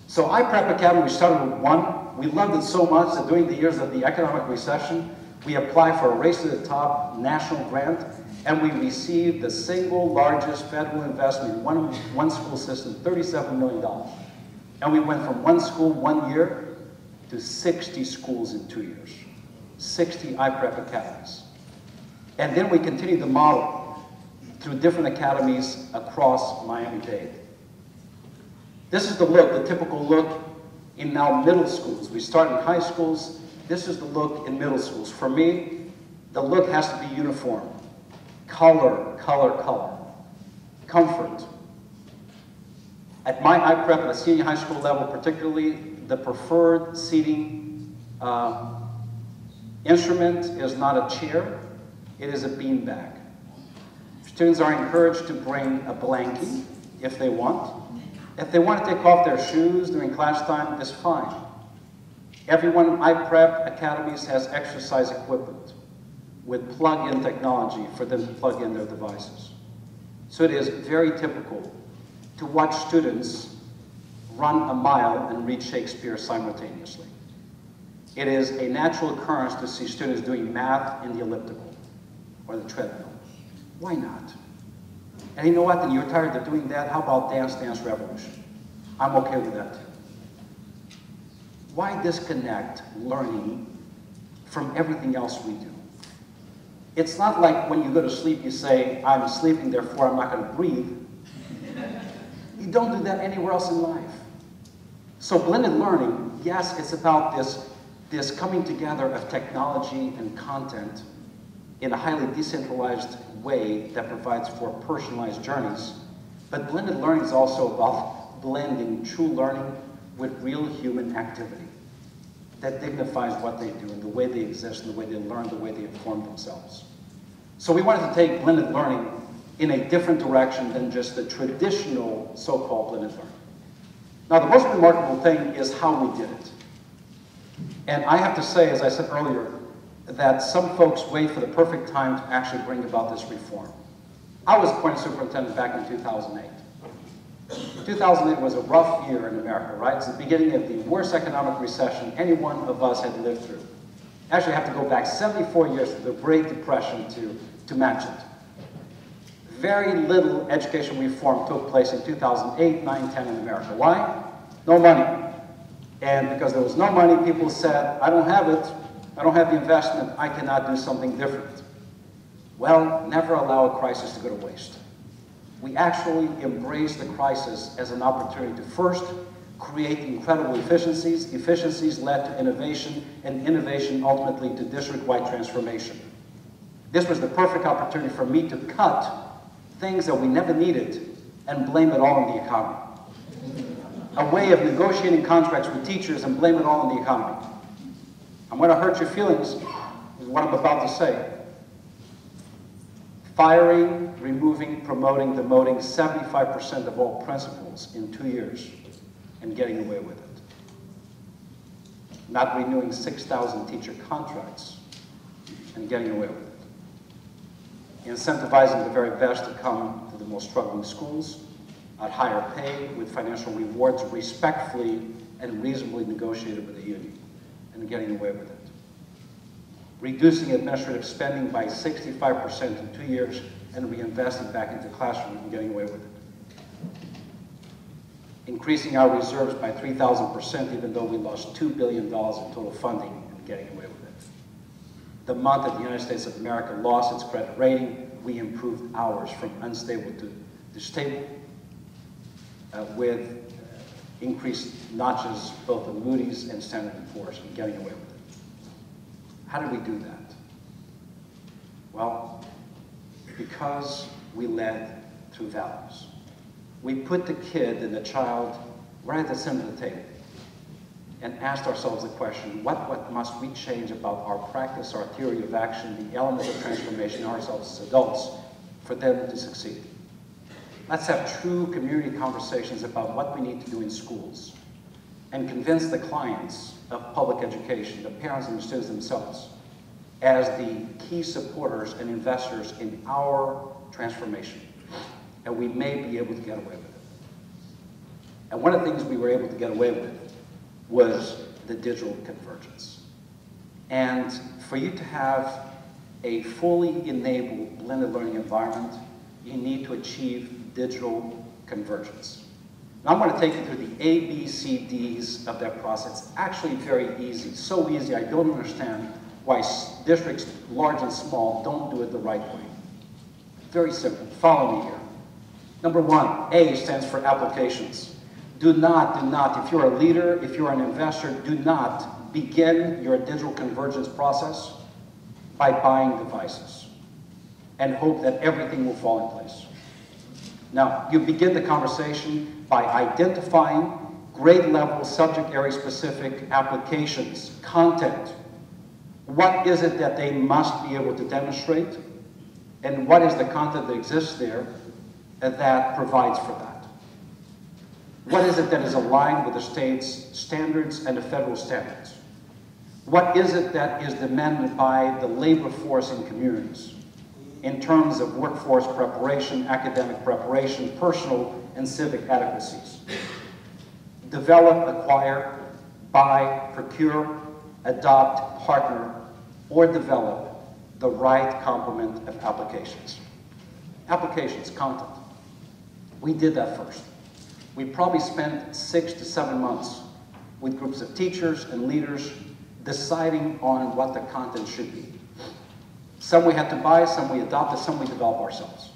So iPrep Academy, we started with one. We loved it so much that during the years of the economic recession, we applied for a Race to the Top national grant, and we received the single largest federal investment in one school system, $37 million. And we went from one school 1 year to 60 schools in 2 years. 60 iPrep academies. And then we continued the model through different academies across Miami-Dade. This is the look, the typical look in now middle schools. We start in high schools. This is the look in middle schools. For me, the look has to be uniform. Color, color, color. Comfort. At my iPrep, at the senior high school level particularly, the preferred seating instrument is not a chair, it is a beanbag. Students are encouraged to bring a blankie if they want. If they want to take off their shoes during class time, it's fine. Everyone in iPrep Academies has exercise equipment with plug-in technology for them to plug in their devices. So it is very typical to watch students run a mile and read Shakespeare simultaneously. It is a natural occurrence to see students doing math in the elliptical or the treadmill. Why not? And you know what, then you're tired of doing that, how about Dance Dance Revolution? I'm okay with that too. Why disconnect learning from everything else we do? It's not like when you go to sleep you say, I'm sleeping, therefore I'm not going to breathe. You don't do that anywhere else in life. So blended learning, yes, it's about this coming together of technology and content in a highly decentralized way that provides for personalized journeys. But blended learning is also about blending true learning with real human activity that dignifies what they do and the way they exist and the way they learn, the way they inform themselves. So we wanted to take blended learning in a different direction than just the traditional so-called blended learning. Now, the most remarkable thing is how we did it. And I have to say, as I said earlier, that some folks wait for the perfect time to actually bring about this reform. I was appointed superintendent back in 2008. 2008 was a rough year in America, right? It's the beginning of the worst economic recession any one of us had lived through. Actually, I have to go back 74 years to the Great Depression to match it. Very little education reform took place in 2008, 9, 10 in America. Why? No money. And because there was no money, people said, I don't have it, I don't have the investment, I cannot do something different. Well, never allow a crisis to go to waste. We actually embrace the crisis as an opportunity to first create incredible efficiencies. Efficiencies led to innovation, and innovation ultimately to district-wide transformation. This was the perfect opportunity for me to cut things that we never needed and blame it all on the economy. A way of negotiating contracts with teachers and blame it all on the economy. I'm going to hurt your feelings, is what I'm about to say. Firing, removing, promoting, demoting 75% of all principals in 2 years and getting away with it. Not renewing 6,000 teacher contracts and getting away with it. Incentivizing the very best to come to the most struggling schools at higher pay with financial rewards respectfully and reasonably negotiated with the union and getting away with it. Reducing administrative spending by 65% in 2 years and reinvesting back into the classroom and getting away with it. increasing our reserves by 3,000%, even though we lost $2 billion in total funding and getting away with it. The month that the United States of America lost its credit rating, we improved ours from unstable to stable with increased notches both of Moody's and Standard & Poor's and getting away with it. How did we do that? Well, because we led through values. We put the kid and the child right at the center of the table and asked ourselves the question, what must we change about our practice, our theory of action, the elements of transformation ourselves as adults for them to succeed? Let's have true community conversations about what we need to do in schools and convince the clients of public education, the parents and the students themselves, as the key supporters and investors in our transformation. And we may be able to get away with it. And one of the things we were able to get away with was the digital convergence. And for you to have a fully enabled blended learning environment, you need to achieve digital convergence. Now I'm going to take you through the A, B, C, Ds of that process. It's actually very easy, so easy I don't understand why districts, large and small, don't do it the right way. Very simple. Follow me here. Number one, A stands for applications. Do not, if you're a leader, if you're an investor, do not begin your digital convergence process by buying devices and hope that everything will fall in place. Now, you begin the conversation by identifying grade-level, subject area-specific applications, content. What is it that they must be able to demonstrate? And what is the content that exists there that provides for that? What is it that is aligned with the state's standards and the federal standards? What is it that is demanded by the labor force in communities in terms of workforce preparation, academic preparation, personal and civic adequacies? Develop, acquire, buy, procure, adopt, partner, or develop the right complement of applications. Applications, content. We did that first. We probably spent 6 to 7 months with groups of teachers and leaders deciding on what the content should be. Some we had to buy, some we adopted, some we developed ourselves.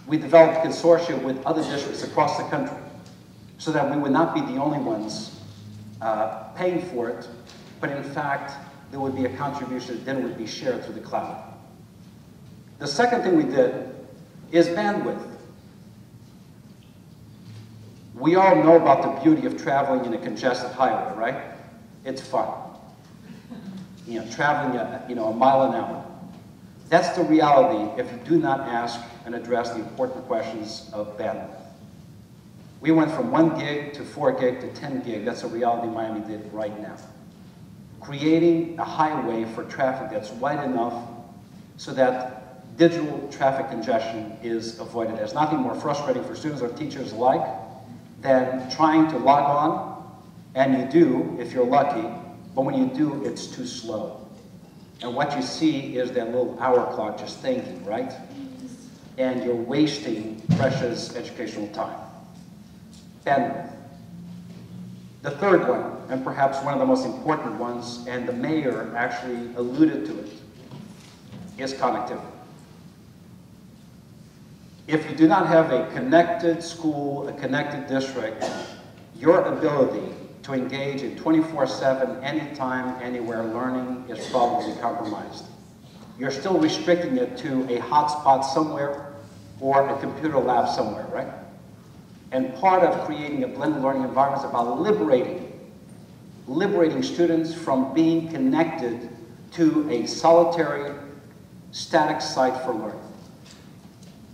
We developed consortia with other districts across the country so that we would not be the only ones paying for it, but in fact, there would be a contribution that then would be shared through the cloud. The second thing we did is bandwidth. We all know about the beauty of traveling in a congested highway, right? It's fun. You know, traveling at, a mile an hour. That's the reality if you do not ask and address the important questions of bandwidth. We went from 1 gig to 4 gig to 10 gig. That's a reality Miami-Dade right now. Creating a highway for traffic that's wide enough so that digital traffic congestion is avoided. There's nothing more frustrating for students or teachers alike than trying to log on, and you do if you're lucky, but when you do, it's too slow. And what you see is that little hour clock just thinking, right? And you're wasting precious educational time. Bandwidth. The third one, and perhaps one of the most important ones, and the mayor actually alluded to it, is connectivity. If you do not have a connected school, a connected district, your ability to engage in 24/7, anytime, anywhere learning is probably compromised. You're still restricting it to a hotspot somewhere or a computer lab somewhere, right? And part of creating a blended learning environment is about liberating students from being connected to a solitary, static site for learning.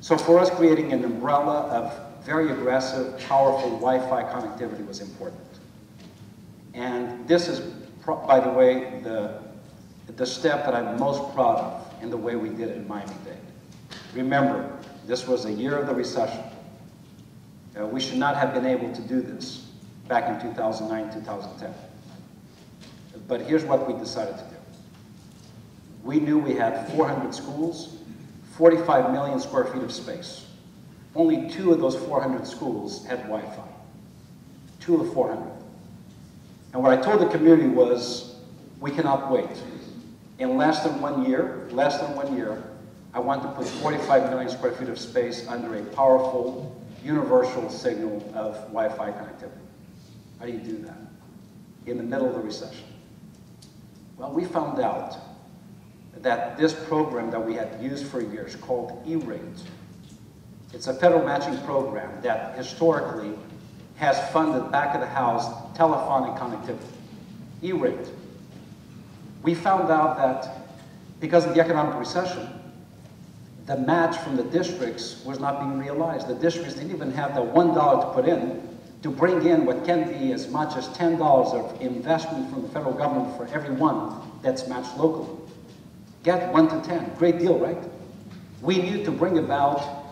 So for us, creating an umbrella of very aggressive, powerful Wi-Fi connectivity was important. And this is, by the way, the step that I'm most proud of in the way we did it in Miami-Dade. Remember, this was a year of the recession. We should not have been able to do this back in 2009, 2010. But here's what we decided to do. We knew we had 400 schools, 45 million square feet of space. Only 2 of those 400 schools had Wi-Fi. 2 of 400. And what I told the community was, we cannot wait. In less than 1 year, I want to put 45 million square feet of space under a powerful, universal signal of Wi-Fi connectivity. How do you do that? In the middle of the recession. Well, we found out that this program that we had used for years called E-Rate, it's a federal matching program that historically has funded back of the house telephonic connectivity. E-Rate. We found out that because of the economic recession, the match from the districts was not being realized. The districts didn't even have the $1 to put in to bring in what can be as much as $10 of investment from the federal government for every one that's matched locally. Get 1 to 10, great deal, right? We needed to bring about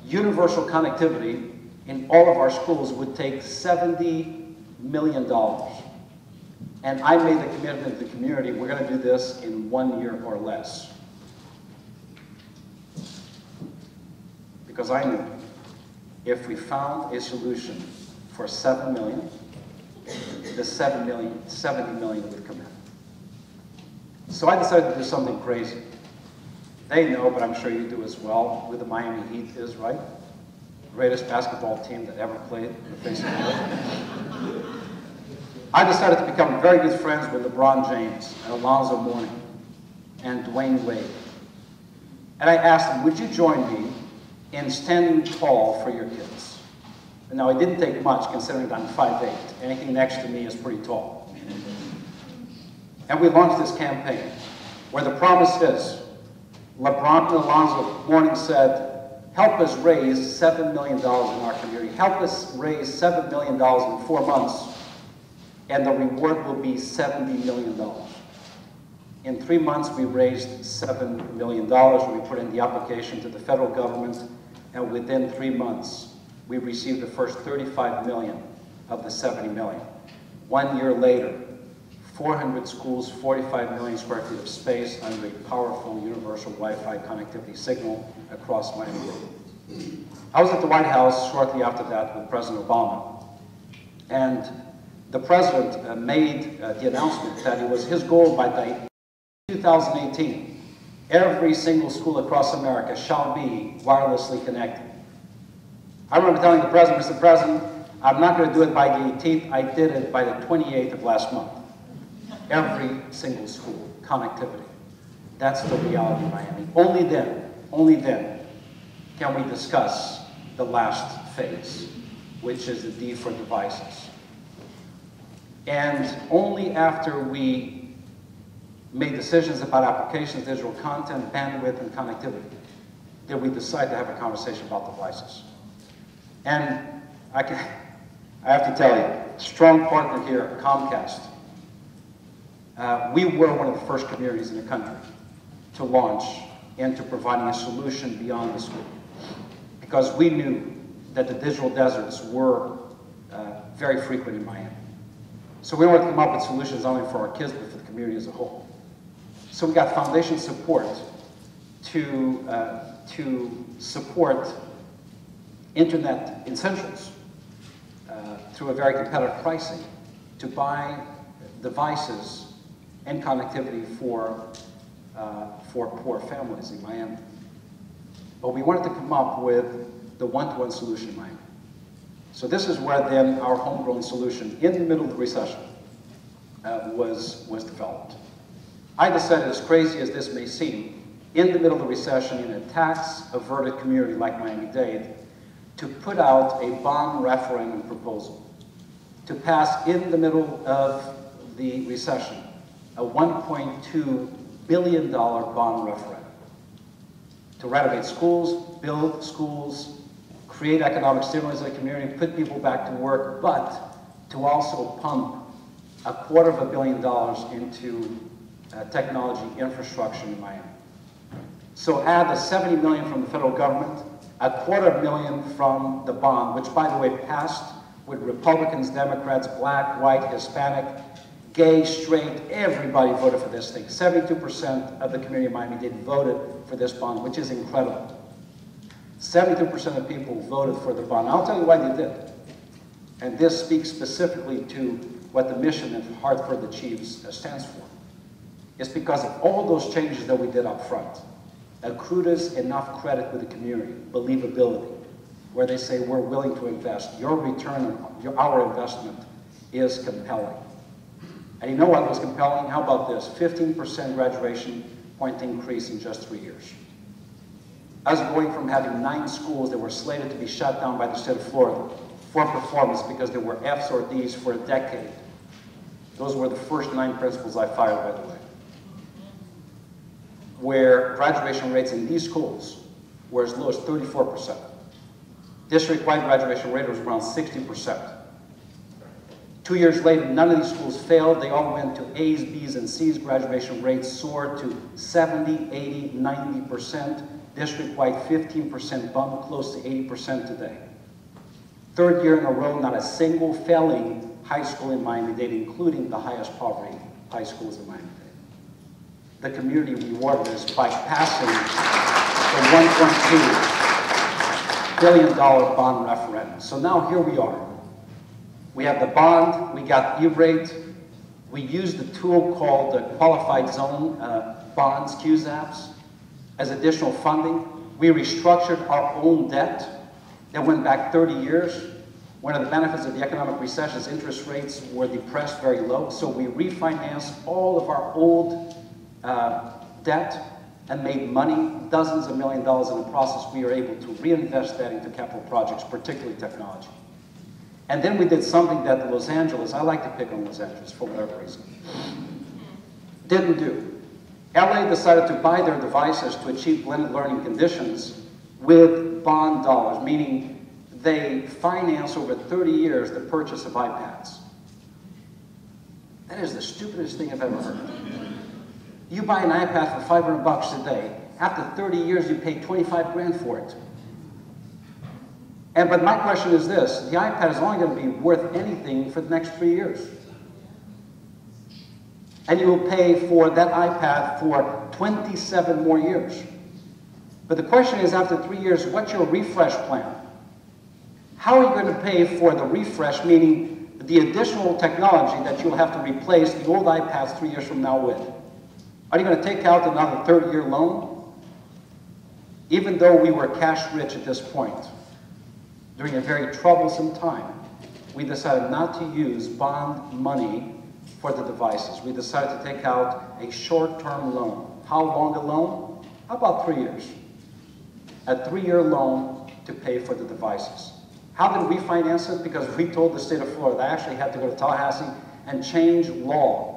universal connectivity in all of our schools would take $70 million. And I made the commitment to the community, we're going to do this in 1 year or less. Because I knew if we found a solution for 7 million, the 70 million would come in. So I decided to do something crazy. They know, but I'm sure you do as well, who the Miami Heat is, right? Greatest basketball team that ever played in the face of the earth. I decided to become very good friends with LeBron James and Alonzo Mourning and Dwayne Wade. And I asked them, would you join me in standing tall for your kids? And now it didn't take much considering that I'm 5'8". Anything next to me is pretty tall. And we launched this campaign where the promise is, LeBron and Alonzo Mourning said, help us raise $7 million in our community. Help us raise $7 million in 4 months, and the reward will be $70 million. In 3 months, we raised $7 million. We put in the application to the federal government, and within 3 months, we received the first $35 million of the $70 million. 1 year later, 400 schools, 45 million square feet of space under a powerful universal Wi-Fi connectivity signal across Miami-Dade. I was at the White House shortly after that with President Obama, and the president made the announcement that it was his goal by 2018, every single school across America shall be wirelessly connected. I remember telling the president, Mr. President, I'm not going to do it by the 18th, I did it by the 28th of last month. Every single school, connectivity. That's the reality of Miami. Only then can we discuss the last phase, which is the D for devices. And only after we made decisions about applications, digital content, bandwidth, and connectivity did we decide to have a conversation about devices. And I have to tell you, strong partner here, Comcast. We were one of the first communities in the country to launch into providing a solution beyond the school, because we knew that the digital deserts were very frequent in Miami. So we wanted to come up with solutions not only for our kids, but for the community as a whole. So we got foundation support to support internet essentials through a very competitive pricing to buy devices and connectivity for poor families in Miami. But we wanted to come up with the one-to-one solution in Miami. So this is where then our homegrown solution in the middle of the recession was developed. I decided, as crazy as this may seem, in the middle of the recession in a tax-averted community like Miami-Dade, to put out a bond referendum proposal to pass in the middle of the recession a $1.2 billion bond referendum to renovate schools, build schools, create economic stimulus in the community, put people back to work, but to also pump $250 million into technology infrastructure in Miami. So add the $70 million from the federal government, $250 million from the bond, which by the way passed with Republicans, Democrats, black, white, Hispanic, gay, straight, everybody voted for this thing. 72% of the community of Miami-Dade voted for this bond, which is incredible. 72% of people voted for the bond. I'll tell you why they did. And this speaks specifically to what the mission of Hartford Achieves stands for. It's because of all those changes that we did up front, accrued us enough credit with the community, believability, where they say we're willing to invest. Your return on our investment is compelling. And you know what was compelling? How about this? 15% graduation point increase in just 3 years. Us going from having 9 schools that were slated to be shut down by the state of Florida for performance because there were Fs or Ds for a decade. Those were the first 9 principals I fired, by the way. Where graduation rates in these schools were as low as 34%. District-wide graduation rate was around 60%. 2 years later, none of these schools failed. They all went to A's, B's, and C's. Graduation rates soared to 70, 80, 90%. District-wide 15% bump, close to 80% today. 3rd year in a row, not a single failing high school in Miami-Dade, including the highest poverty high schools in Miami-Dade. The community rewarded us by passing the $1.2 billion bond referendum. So now here we are. We have the bond, we got E-rate, we used the tool called the Qualified Zone Bonds, QZAPs, as additional funding. We restructured our own debt that went back 30 years. One of the benefits of the economic recession is interest rates were depressed very low, so we refinanced all of our old debt and made money, dozens of $millions in the process. We are able to reinvest that into capital projects, particularly technology. And then we did something that Los Angeles, I like to pick on Los Angeles for whatever reason, didn't do. LA decided to buy their devices to achieve blended learning conditions with bond dollars, meaning they finance over 30 years the purchase of iPads. That is the stupidest thing I've ever heard. You buy an iPad for $500 a day. After 30 years, you pay 25 grand for it. But my question is this, the iPad is only going to be worth anything for the next 3 years. And you will pay for that iPad for 27 more years. But the question is, after 3 years, what's your refresh plan? How are you going to pay for the refresh, meaning the additional technology that you'll have to replace the old iPads 3 years from now with? Are you going to take out another 30-year loan? Even though we were cash rich at this point, during a very troublesome time, we decided not to use bond money for the devices. We decided to take out a short-term loan. How long a loan? How about 3 years? A 3-year loan to pay for the devices. How did we finance it? Because we told the state of Florida, I actually had to go to Tallahassee and change law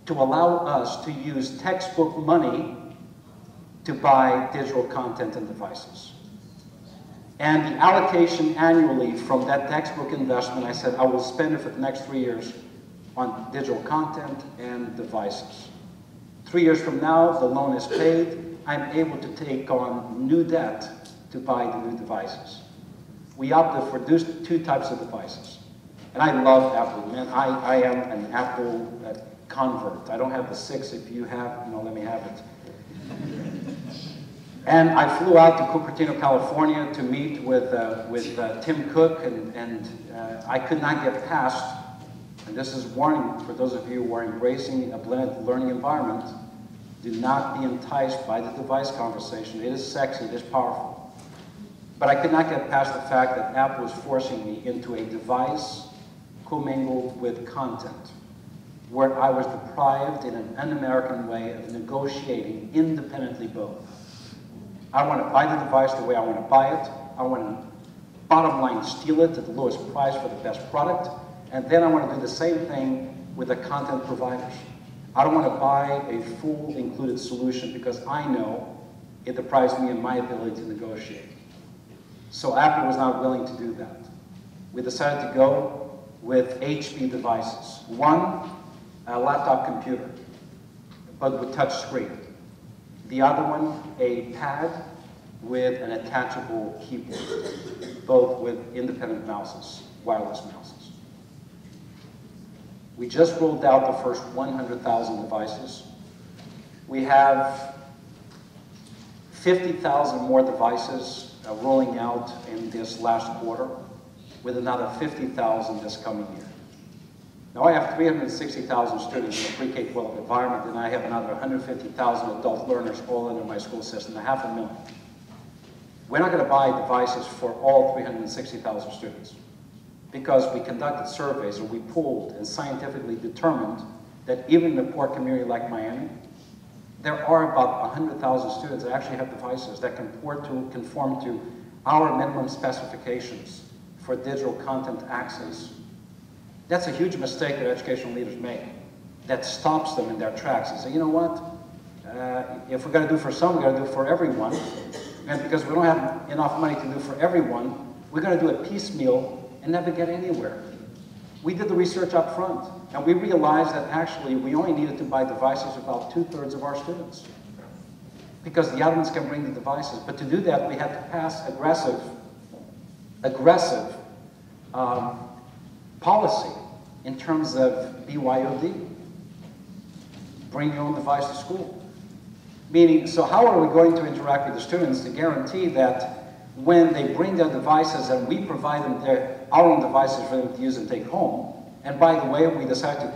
to allow us to use textbook money to buy digital content and devices. And the allocation annually from that textbook investment, I said, I will spend it for the next 3 years on digital content and devices. 3 years from now, the loan is paid. I'm able to take on new debt to buy the new devices. We opted for two types of devices. And I love Apple, man. I am an Apple convert. I don't have the 6. If you have, let me have it. And I flew out to Cupertino, California to meet with Tim Cook, and I could not get past, and this is warning for those of you who are embracing a blended learning environment, do not be enticed by the device conversation. It is sexy, it is powerful. But I could not get past the fact that Apple was forcing me into a device commingled with content, where I was deprived in an un-American way of negotiating independently both. I want to buy the device the way I want to buy it. I want to, bottom line, steal it at the lowest price for the best product. And then I want to do the same thing with the content providers. I don't want to buy a full included solution because I know it deprives me of my ability to negotiate. So Apple was not willing to do that. We decided to go with HP devices. One, a laptop computer, but with touch screen. The other one, a pad with an attachable keyboard, both with independent mouses, wireless mouses. We just rolled out the first 100,000 devices. We have 50,000 more devices rolling out in this last quarter. with another 50,000 this coming year. Now I have 360,000 students in a pre-K-12 environment, and I have another 150,000 adult learners all under my school system, 500,000. We're not going to buy devices for all 360,000 students because we conducted surveys, or we pooled and scientifically determined that even in a poor community like Miami, there are about 100,000 students that actually have devices that conform to our minimum specifications for digital content access. That's a huge mistake that educational leaders make that stops them in their tracks and say, you know what, if we're going to do for some, we're going to do for everyone. And because we don't have enough money to do for everyone, we're going to do it piecemeal and never get anywhere. We did the research up front, and we realized that actually we only needed to buy devices for about 2/3 of our students, because the other ones can bring the devices. But to do that, we had to pass aggressive policy in terms of BYOD, bring your own device to school. Meaning, so how are we going to interact with the students to guarantee that when they bring their devices and we provide them our own devices for them to use and take home, and by the way, we decide to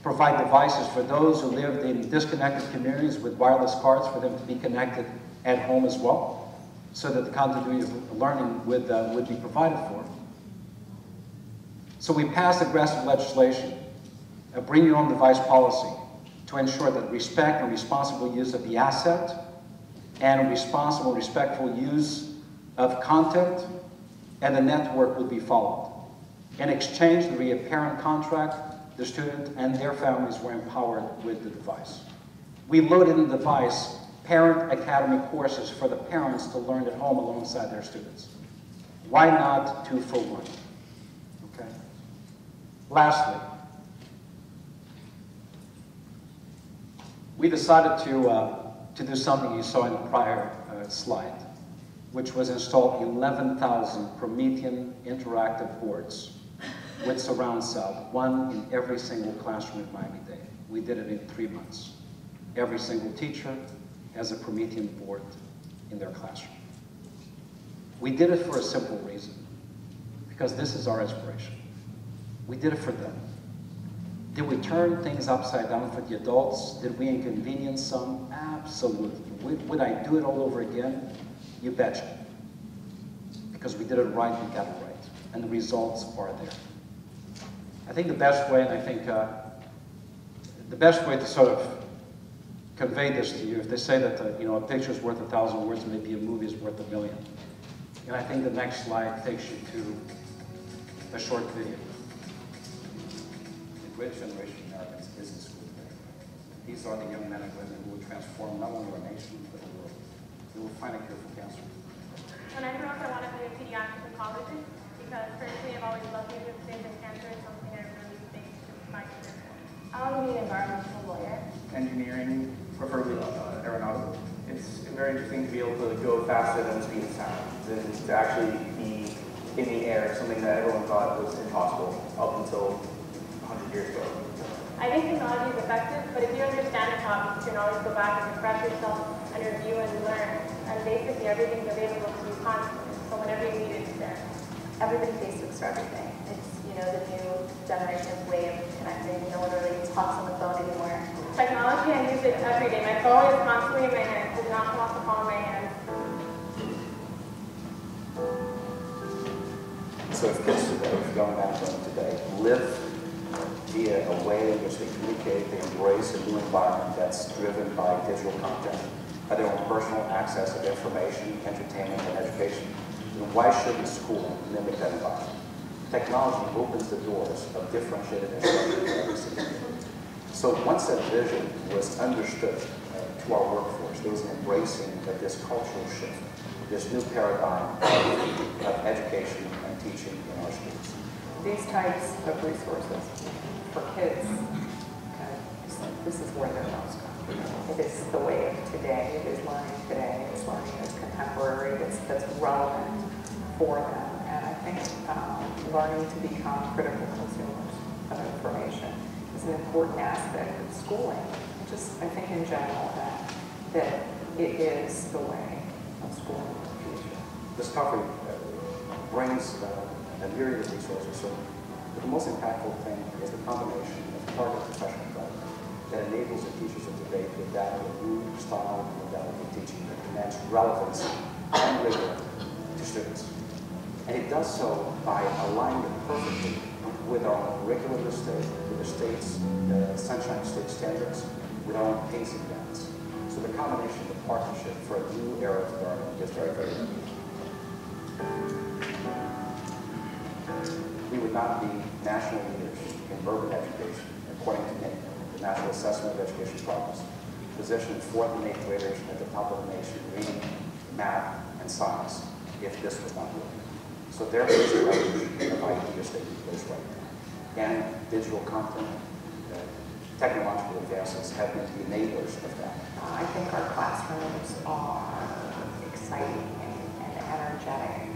provide devices for those who live in disconnected communities with wireless cards for them to be connected at home as well, so that the continuity of learning would be provided for. So we passed aggressive legislation, a bring your own device policy, to ensure that respect and responsible use of the asset and responsible, respectful use of content and the network would be followed. In exchange for the parent contract, the student and their families were empowered with the device. We loaded in the device parent academy courses for the parents to learn at home alongside their students. Why not 2 for 1? Okay. Lastly, we decided to do something you saw in the prior slide, which was install 11,000 Promethean interactive boards with surround sound, 1 in every single classroom at Miami-Dade. We did it in 3 months. Every single teacher has a Promethean board in their classroom. We did it for a simple reason, because this is our inspiration. We did it for them. Did we turn things upside down for the adults? Did we inconvenience some? Absolutely. Would I do it all over again? You betcha. Because we did it right, we got it right. And the results are there. I think the best way, and I think the best way to sort of convey this to you, if they say that you know, a picture's worth 1,000 words, maybe a movie's worth 1,000,000. And I think the next slide takes you to a short video. The greatest generation of Americans is in school today. These are the young men and women who will transform not only our nation, but the world. They will find a cure for cancer. When I grew up, I wanted to be a pediatric oncologist because personally I've always loved music, things, and cancer is something I really think my career for. I want to be an environmental lawyer. Engineering, preferably aeronautical. It's very interesting to be able to go faster than the speed of sound, and to actually be in the air, something that everyone thought was impossible up until 100 years ago. I think technology is effective, but if you understand a topic, you can always go back and refresh yourself and review and learn. And basically everything's available to you constantly, so whenever you need it, it's there. Everybody Facebook's for everything. It's, you know, the new generation's way of connecting. No one really talks on the phone anymore. Technology, I use it every day. My phone is constantly in my hand. It does not come off the palm of my hand. So if kids today, going back to them today, live via a way in which they communicate, they embrace a new environment that's driven by digital content, by their own personal access of information, entertainment, and education, then why shouldn't school mimic that environment? Technology opens the doors of differentiated instruction for every single year. So once that vision was understood to our workforce, there was an embracing of this cultural shift, this new paradigm of education and teaching in our schools. These types of resources for kids, this is where they're most comfortable. It is the way of today, it is learning today, it's learning that's contemporary, that's relevant for them. And I think learning to become critical consumers of information is an important aspect of schooling. I think in general that it is the way of schooling in the future. This topic brings a myriad of resources. So the most impactful thing is the combination of targeted professional development that enables the teachers of today to adapt to a new style and modality of teaching that connects relevance and rigor to students. And it does so by aligning it perfectly with our own curriculum of the state, with the state's Sunshine State standards, with our own pacing bands. So the combination of the partnership for a new era of learning is very, very unique. We would not be national leaders in urban education, according to NAEP, the National Assessment of Education Progress, positioned 4th and 8th graders at the top of the nation in reading, math, and science, if this was not working. So there is a revolution of ideas taking place right now. And digital content, technological advances have been the enablers of that. I think our classrooms are exciting and energetic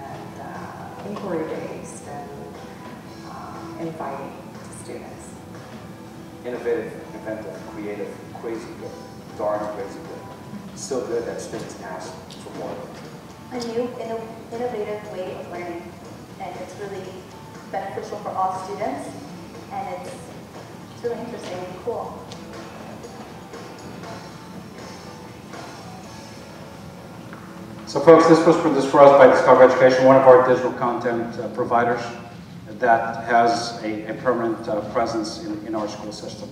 and inquiry-based and inviting to students. Innovative, inventive, creative, crazy good, darn crazy good. So good that students ask for more. A new, innovative way of learning, and it's really beneficial for all students, and it's really interesting and cool. So folks, this was produced for us by Discover Education, one of our digital content providers that has a permanent presence in our school system.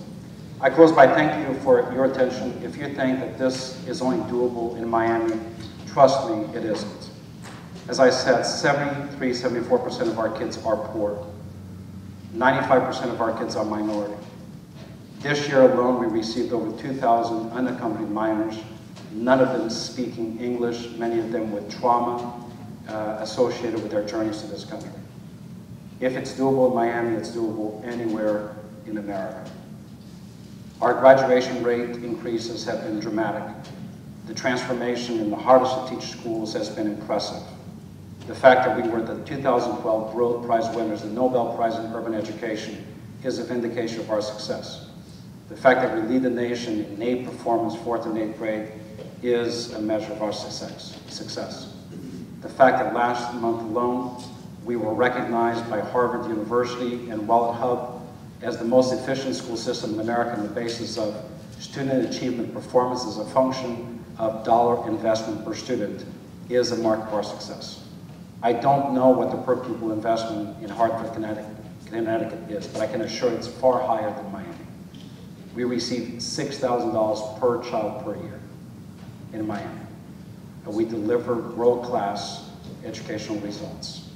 I close by thanking you for your attention. If you think that this is only doable in Miami, trust me, it isn't. As I said, 74% of our kids are poor. 95% of our kids are minority. This year alone, we received over 2,000 unaccompanied minors, none of them speaking English, many of them with trauma associated with their journeys to this country. If it's doable in Miami, it's doable anywhere in America. Our graduation rate increases have been dramatic. The transformation in the hardest to teach schools has been impressive. The fact that we were the 2012 Growth Prize winners, the Nobel Prize in Urban Education, is a vindication of our success. The fact that we lead the nation in NAEP performance, 4th and 8th grade, is a measure of our success. The fact that last month alone, we were recognized by Harvard University and Wallet Hub as the most efficient school system in America on the basis of student achievement performance as a function of dollar investment per student is a mark of our success. I don't know what the per pupil investment in Hartford, Connecticut is, but I can assure it's far higher than Miami. We receive $6,000 per child per year in Miami, and we deliver world-class educational results.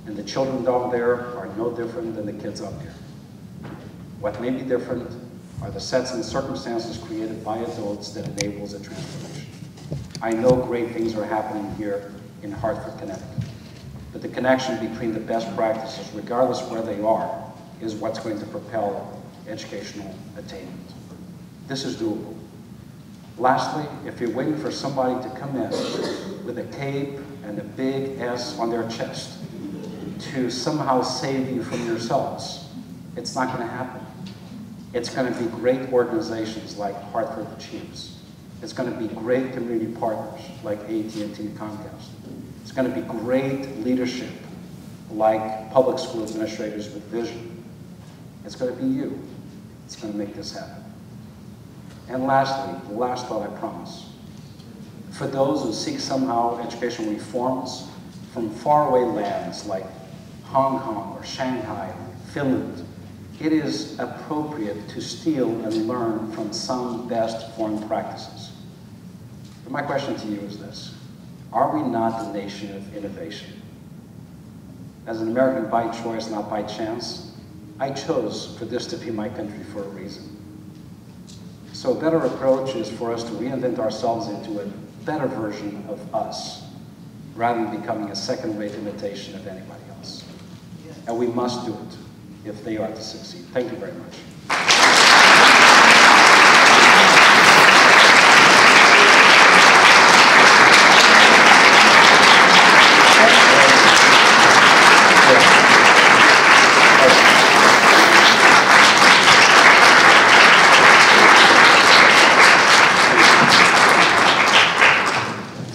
And the children down there are no different than the kids up here. What may be different are the sets and circumstances created by adults that enables a transformation. I know great things are happening here in Hartford, Connecticut. But the connection between the best practices, regardless of where they are, is what's going to propel educational attainment. This is doable. Lastly, if you're waiting for somebody to come in with a cape and a big S on their chest to somehow save you from yourselves, it's not going to happen. It's going to be great organizations like Hartford Achieves. It's going to be great community partners like AT&T and Comcast. It's going to be great leadership like public school administrators with vision. It's going to be you. It's going to make this happen. And lastly, the last thought I promise. For those who seek somehow educational reforms from faraway lands like Hong Kong or Shanghai or Finland, it is appropriate to steal and learn from some best foreign practices. But my question to you is this. Are we not the nation of innovation? As an American by choice, not by chance, I chose for this to be my country for a reason. So a better approach is for us to reinvent ourselves into a better version of us, rather than becoming a second-rate imitation of anybody else. And we must do it if they are to succeed. Thank you very much.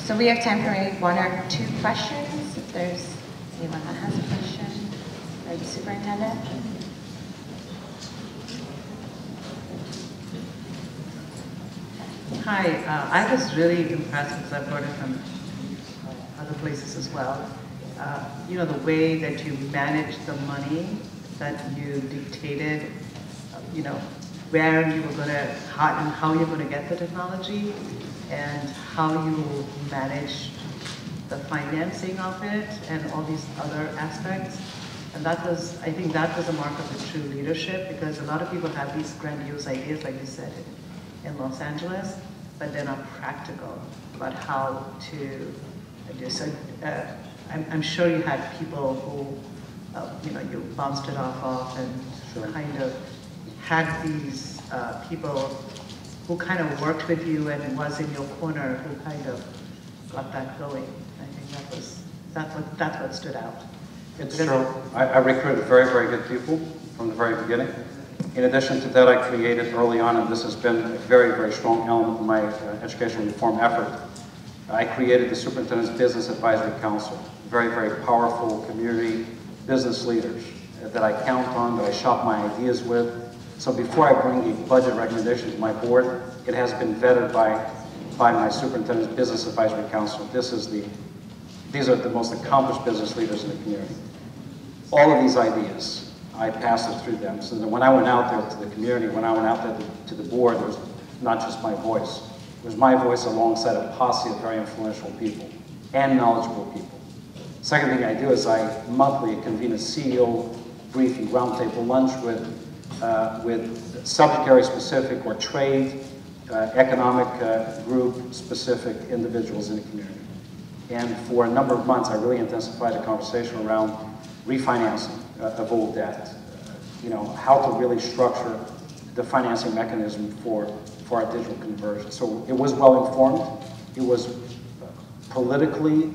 So we have time for maybe one or two questions, if there's anyone that has a question. Superintendent. Hi, I was really impressed because I've heard it from other places as well. You know, the way that you managed the money, that you dictated, you know, where you were going to, how you're going to get the technology, and how you manage the financing of it, and all these other aspects. And that was, I think that was a mark of the true leadership, because a lot of people have these grandiose ideas, like you said, in Los Angeles, but they're not practical about how to do. So I'm sure you had people who, you know, you bounced it off and kind of had these people who kind of worked with you and was in your corner, who kind of got that going. I think that's what stood out. It's true. I recruited very, very good people from the very beginning. In addition to that, I created early on, and this has been a very, very strong element of my educational reform effort, I created the Superintendent's Business Advisory Council. Very, very powerful community business leaders that I count on, that I shop my ideas with. So before I bring a budget recommendation to my board, it has been vetted by my Superintendent's Business Advisory Council. These are the most accomplished business leaders in the community. All of these ideas, I passed it through them. So that when I went out there to the community, when I went out there to the board, it was not just my voice. It was my voice alongside a posse of very influential people and knowledgeable people. Second thing I do is I monthly convene a CEO briefing roundtable lunch with subject area specific or trade, economic group specific individuals in the community. And for a number of months, I really intensified the conversation around refinancing of old debt, you know, how to really structure the financing mechanism for our digital conversion. So it was well informed, it was politically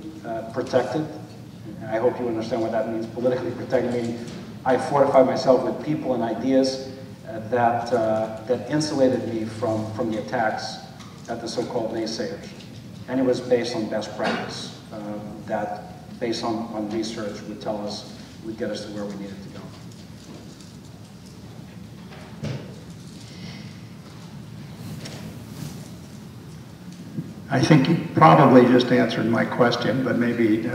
protected. I hope you understand what that means, politically protected, meaning I fortified myself with people and ideas that insulated me from the attacks at the so-called naysayers. And it was based on best practice that, based on research, would tell us, would get us to where we needed to go. I think you probably just answered my question, but maybe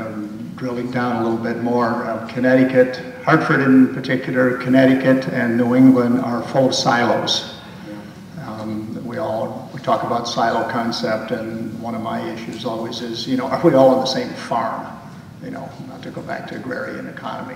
drilling down a little bit more. Connecticut, Hartford in particular, Connecticut and New England are full of silos. We talk about silo concept, and one of my issues always is, you know, are we all on the same farm? You know, not to go back to agrarian economy,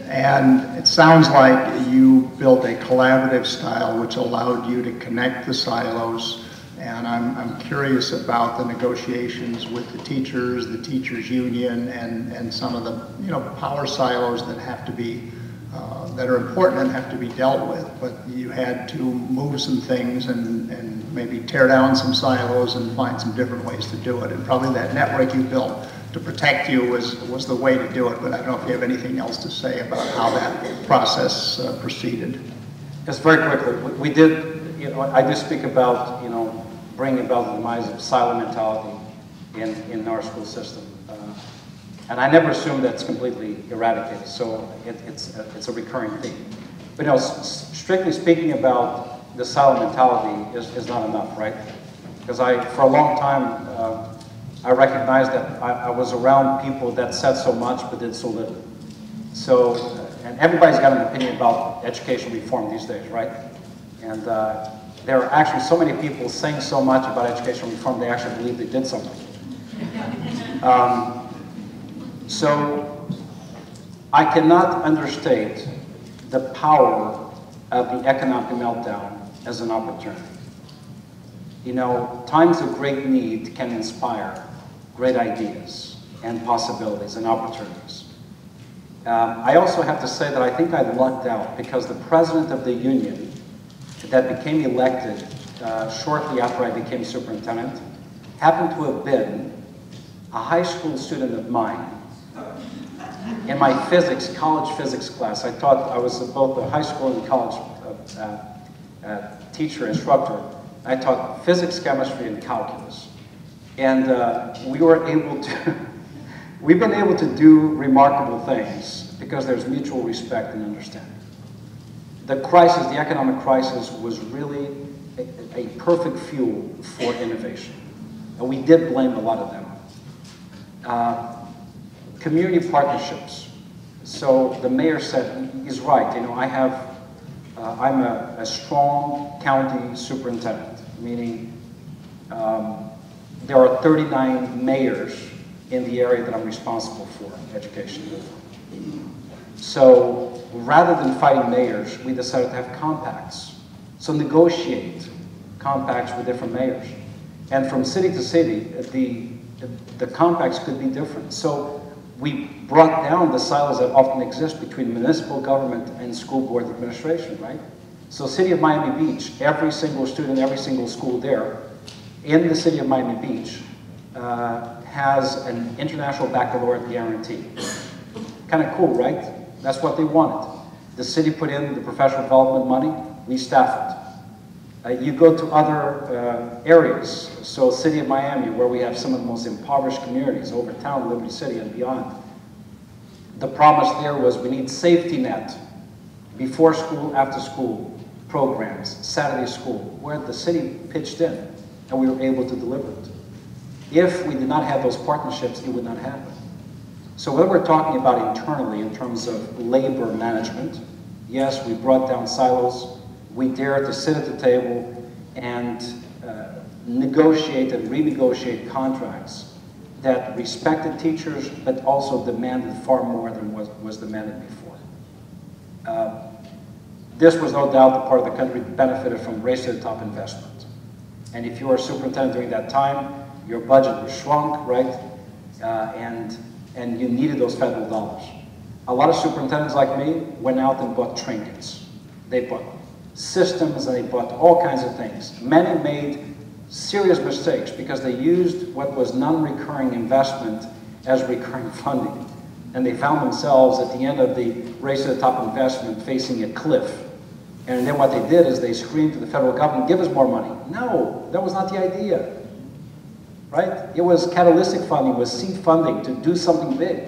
and it sounds like you built a collaborative style which allowed you to connect the silos. And I'm curious about the negotiations with the teachers union, and some of the, you know, power silos that have to be that are important and have to be dealt with. But you had to move some things and maybe tear down some silos and find some different ways to do it. And probably that network you built to protect you was the way to do it. But I don't know if you have anything else to say about how that process proceeded. Just very quickly, we did, you know, I do speak about, you know, bringing about the demise of silo mentality in our school system. And I never assume that's completely eradicated, so it's a recurring theme. But, you know, strictly speaking about the silo mentality is not enough, right? Because for a long time, I recognized that I was around people that said so much but did so little. So, and everybody's got an opinion about education reform these days, right? And there are actually so many people saying so much about education reform, they actually believe they did something. So I cannot understate the power of the economic meltdown as an opportunity. You know, times of great need can inspire great ideas and possibilities and opportunities. I also have to say that I think I lucked out, because the president of the union that became elected shortly after I became superintendent happened to have been a high school student of mine. In my college physics class, I was both a high school and college teacher, instructor. I taught physics, chemistry, and calculus. And we've been able to do remarkable things because there's mutual respect and understanding. The crisis, the economic crisis, was really a perfect fuel for innovation. And we did blame a lot of them. Community partnerships. So the mayor said, he's right, you know, I'm a strong county superintendent, meaning there are 39 mayors in the area that I'm responsible for, education. So rather than fighting mayors, we decided to have compacts. So negotiate compacts with different mayors. And from city to city, the compacts could be different. So we brought down the silos that often exist between municipal government and school board administration, right? So city of Miami Beach, every single student, every single school there in the city of Miami Beach has an international baccalaureate guarantee. Kind of cool, right? That's what they wanted. The city put in the professional development money, we staff it. You go to other areas, so city of Miami, where we have some of the most impoverished communities, over town, Liberty City and beyond. The promise there was we need safety net, before school, after school programs, Saturday school, where the city pitched in and we were able to deliver it. If we did not have those partnerships, it would not happen. So what we're talking about internally in terms of labor management, yes, we brought down silos. We dared to sit at the table and negotiate and renegotiate contracts that respected teachers, but also demanded far more than was demanded before. This was no doubt the part of the country that benefited from race to the top investment. And if you were a superintendent during that time, your budget was shrunk, right? And you needed those federal dollars. A lot of superintendents like me went out and bought trinkets. They bought systems and they bought all kinds of things. Many made serious mistakes because they used what was non-recurring investment as recurring funding. And they found themselves at the end of the race to the top investment facing a cliff. And then what they did is they screamed to the federal government, give us more money. No, that was not the idea. Right? It was catalytic funding, it was seed funding to do something big.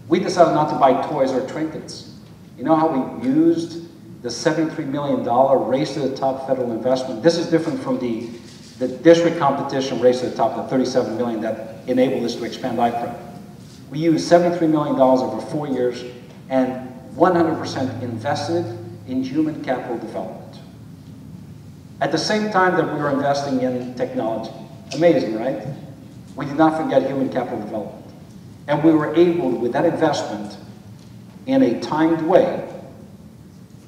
We decided not to buy toys or trinkets. You know how we used the $73 million race to the top federal investment? This is different from the district competition race to the top, the $37 million that enabled us to expand IPREP. We used $73 million over 4 years and 100% invested in human capital development. At the same time that we were investing in technology. Amazing, right? We did not forget human capital development. And we were able, with that investment, in a timed way,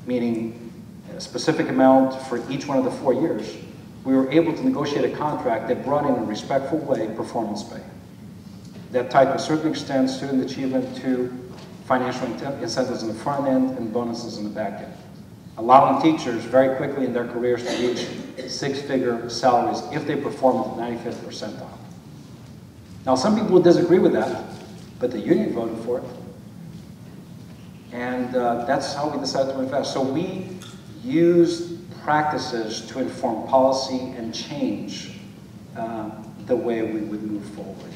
meaning a specific amount for each one of the 4 years, we were able to negotiate a contract that brought in a respectful way performance pay. That tied to a certain extent student achievement to financial incentives in the front end and bonuses in the back end. Allowing teachers very quickly in their careers to reach six-figure salaries if they perform at the 95th percentile. Now, some people would disagree with that, but the union voted for it. And that's how we decided to invest. So we used practices to inform policy and change the way we would move forward.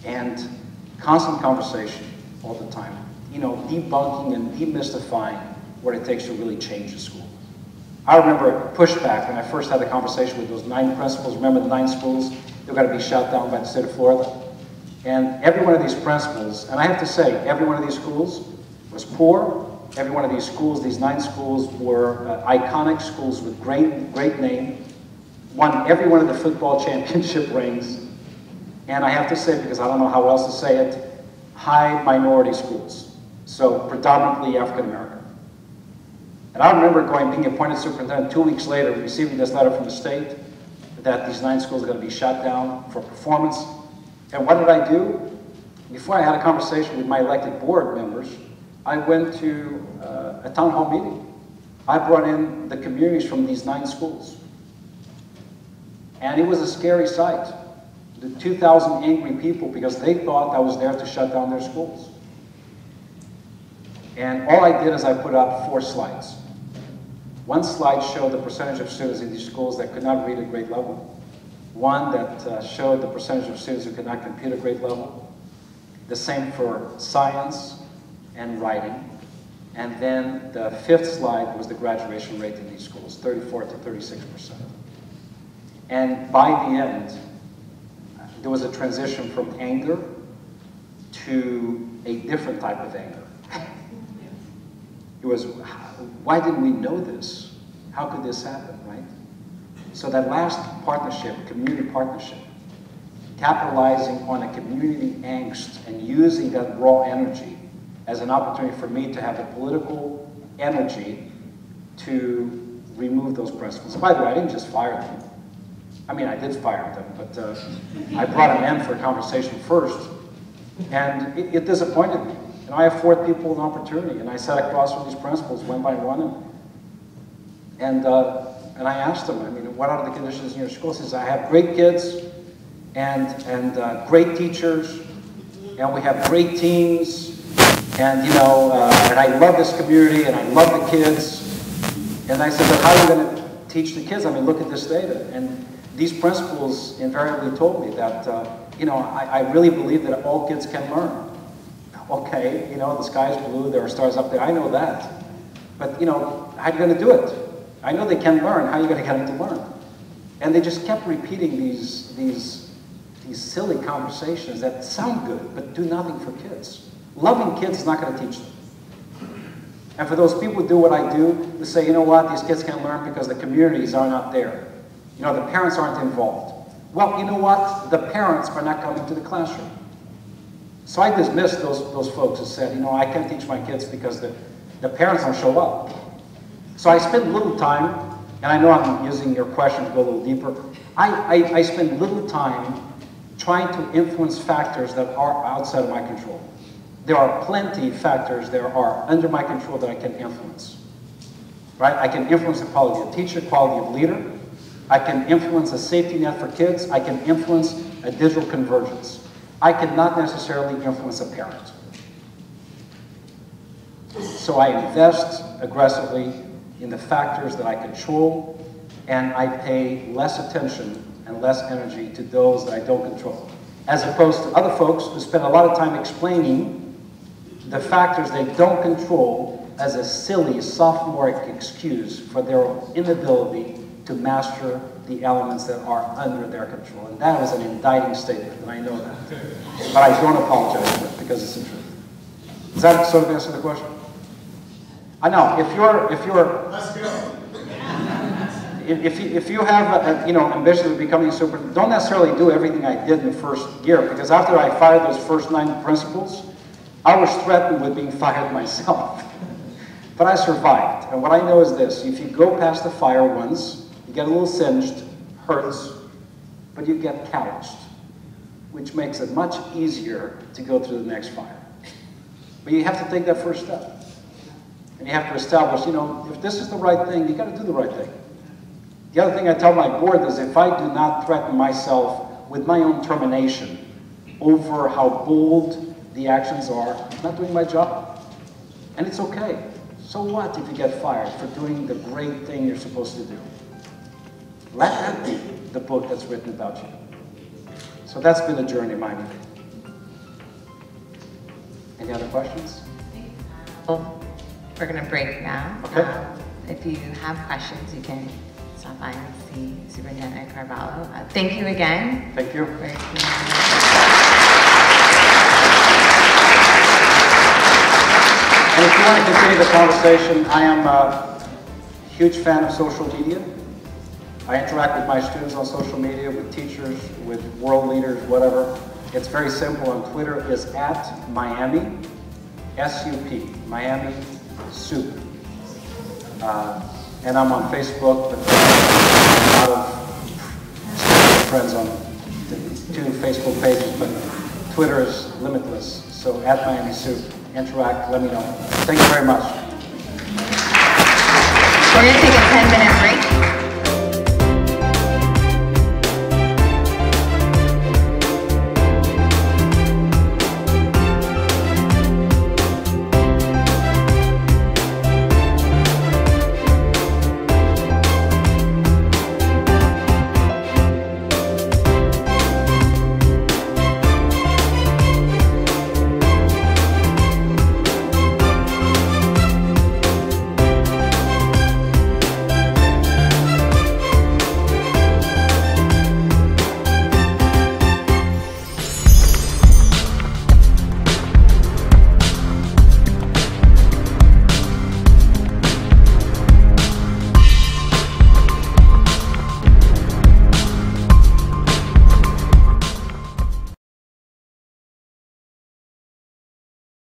And constant conversation all the time. You know, debunking and demystifying what it takes to really change the school. I remember pushback when I first had the conversation with those 9 principals. Remember the 9 schools that were going to be shut down by the state of Florida? And every one of these principals, and I have to say, every one of these schools was poor. Every one of these schools, these 9 schools, were iconic schools with great name, won every one of the football championship rings. And I have to say, because I don't know how else to say it, high minority schools. So predominantly African American. And I remember being appointed superintendent 2 weeks later, receiving this letter from the state that these 9 schools are going to be shut down for performance. And what did I do? Before I had a conversation with my elected board members, I went to a town hall meeting. I brought in the communities from these 9 schools. And it was a scary sight. The 2,000 angry people because they thought I was there to shut down their schools. And all I did is I put up 4 slides. One slide showed the percentage of students in these schools that could not read at grade level. One that showed the percentage of students who could not compute at grade level. The same for science, and writing. And then the fifth slide was the graduation rate in these schools, 34 to 36%. And by the end, there was a transition from anger to a different type of anger. It was, why didn't we know this? How could this happen, right? So that last partnership, community partnership, capitalizing on a community angst and using that raw energy as an opportunity for me to have the political energy to remove those principles. By the way, I didn't just fire them. I mean, I did fire them, but I brought them in for a conversation first, and it disappointed me. You know, I afford people an opportunity, and I sat across from these principals one by one, and I asked them, I mean, what are the conditions in your school? He says, I have great kids and great teachers, and we have great teams, and you know, and I love this community, and I love the kids. And I said, but how are you going to teach the kids? I mean, look at this data. And these principals invariably told me that, you know, I really believe that all kids can learn. Okay, you know, the sky's blue, there are stars up there, I know that. But, you know, how are you going to do it? I know they can learn, how are you going to get them to learn? And they just kept repeating these silly conversations that sound good, but do nothing for kids. Loving kids is not going to teach them. And for those people who do what I do, who say, you know what, these kids can learn because the communities are not there. You know, the parents aren't involved. Well, you know what? The parents are not coming to the classroom. So I dismissed those folks who said, you know, I can't teach my kids because the parents don't show up. So I spent little time, and I know I'm using your question to go a little deeper, I spend little time trying to influence factors that are outside of my control. There are plenty of factors that are under my control that I can influence. Right? I can influence the quality of teacher, quality of leader. I can influence a safety net for kids. I can influence a digital convergence. I cannot necessarily influence a parent. So I invest aggressively in the factors that I control, and I pay less attention and less energy to those that I don't control, as opposed to other folks who spend a lot of time explaining the factors they don't control as a silly sophomoric excuse for their inability to master the elements that are under their control. And that was an indicting statement, and I know that. But I don't apologize for it because it's the truth. Does that sort of answer the question? I know, if you're Let's go. If you have you know, ambition of becoming a superintendent, don't necessarily do everything I did in the first year, because after I fired those first 9 principals, I was threatened with being fired myself. But I survived. And what I know is this: if you go past the fire once, you get a little singed, hurts, but you get calloused, which makes it much easier to go through the next fire. But you have to take that first step. And you have to establish, you know, if this is the right thing, you got to do the right thing. The other thing I tell my board is, if I do not threaten myself with my own termination over how bold the actions are, I'm not doing my job. And it's okay. So what if you get fired for doing the great thing you're supposed to do? Let that be the book that's written about you. So that's been a journey of mine. Any other questions? We're going to break now. Okay. If you have questions, you can stop by and see Superintendent Carvalho. Thank you again. Thank you. And if you want to continue the conversation, I am a huge fan of social media. I interact with my students on social media, with teachers, with world leaders, whatever. It's very simple. On Twitter is @Miami, S-U-P, Miami Soup. And I'm on Facebook, but a lot of friends on the 2 Facebook pages, but Twitter is limitless. So @Miami Soup, interact, let me know. Thank you very much. we're going to take a 10-minute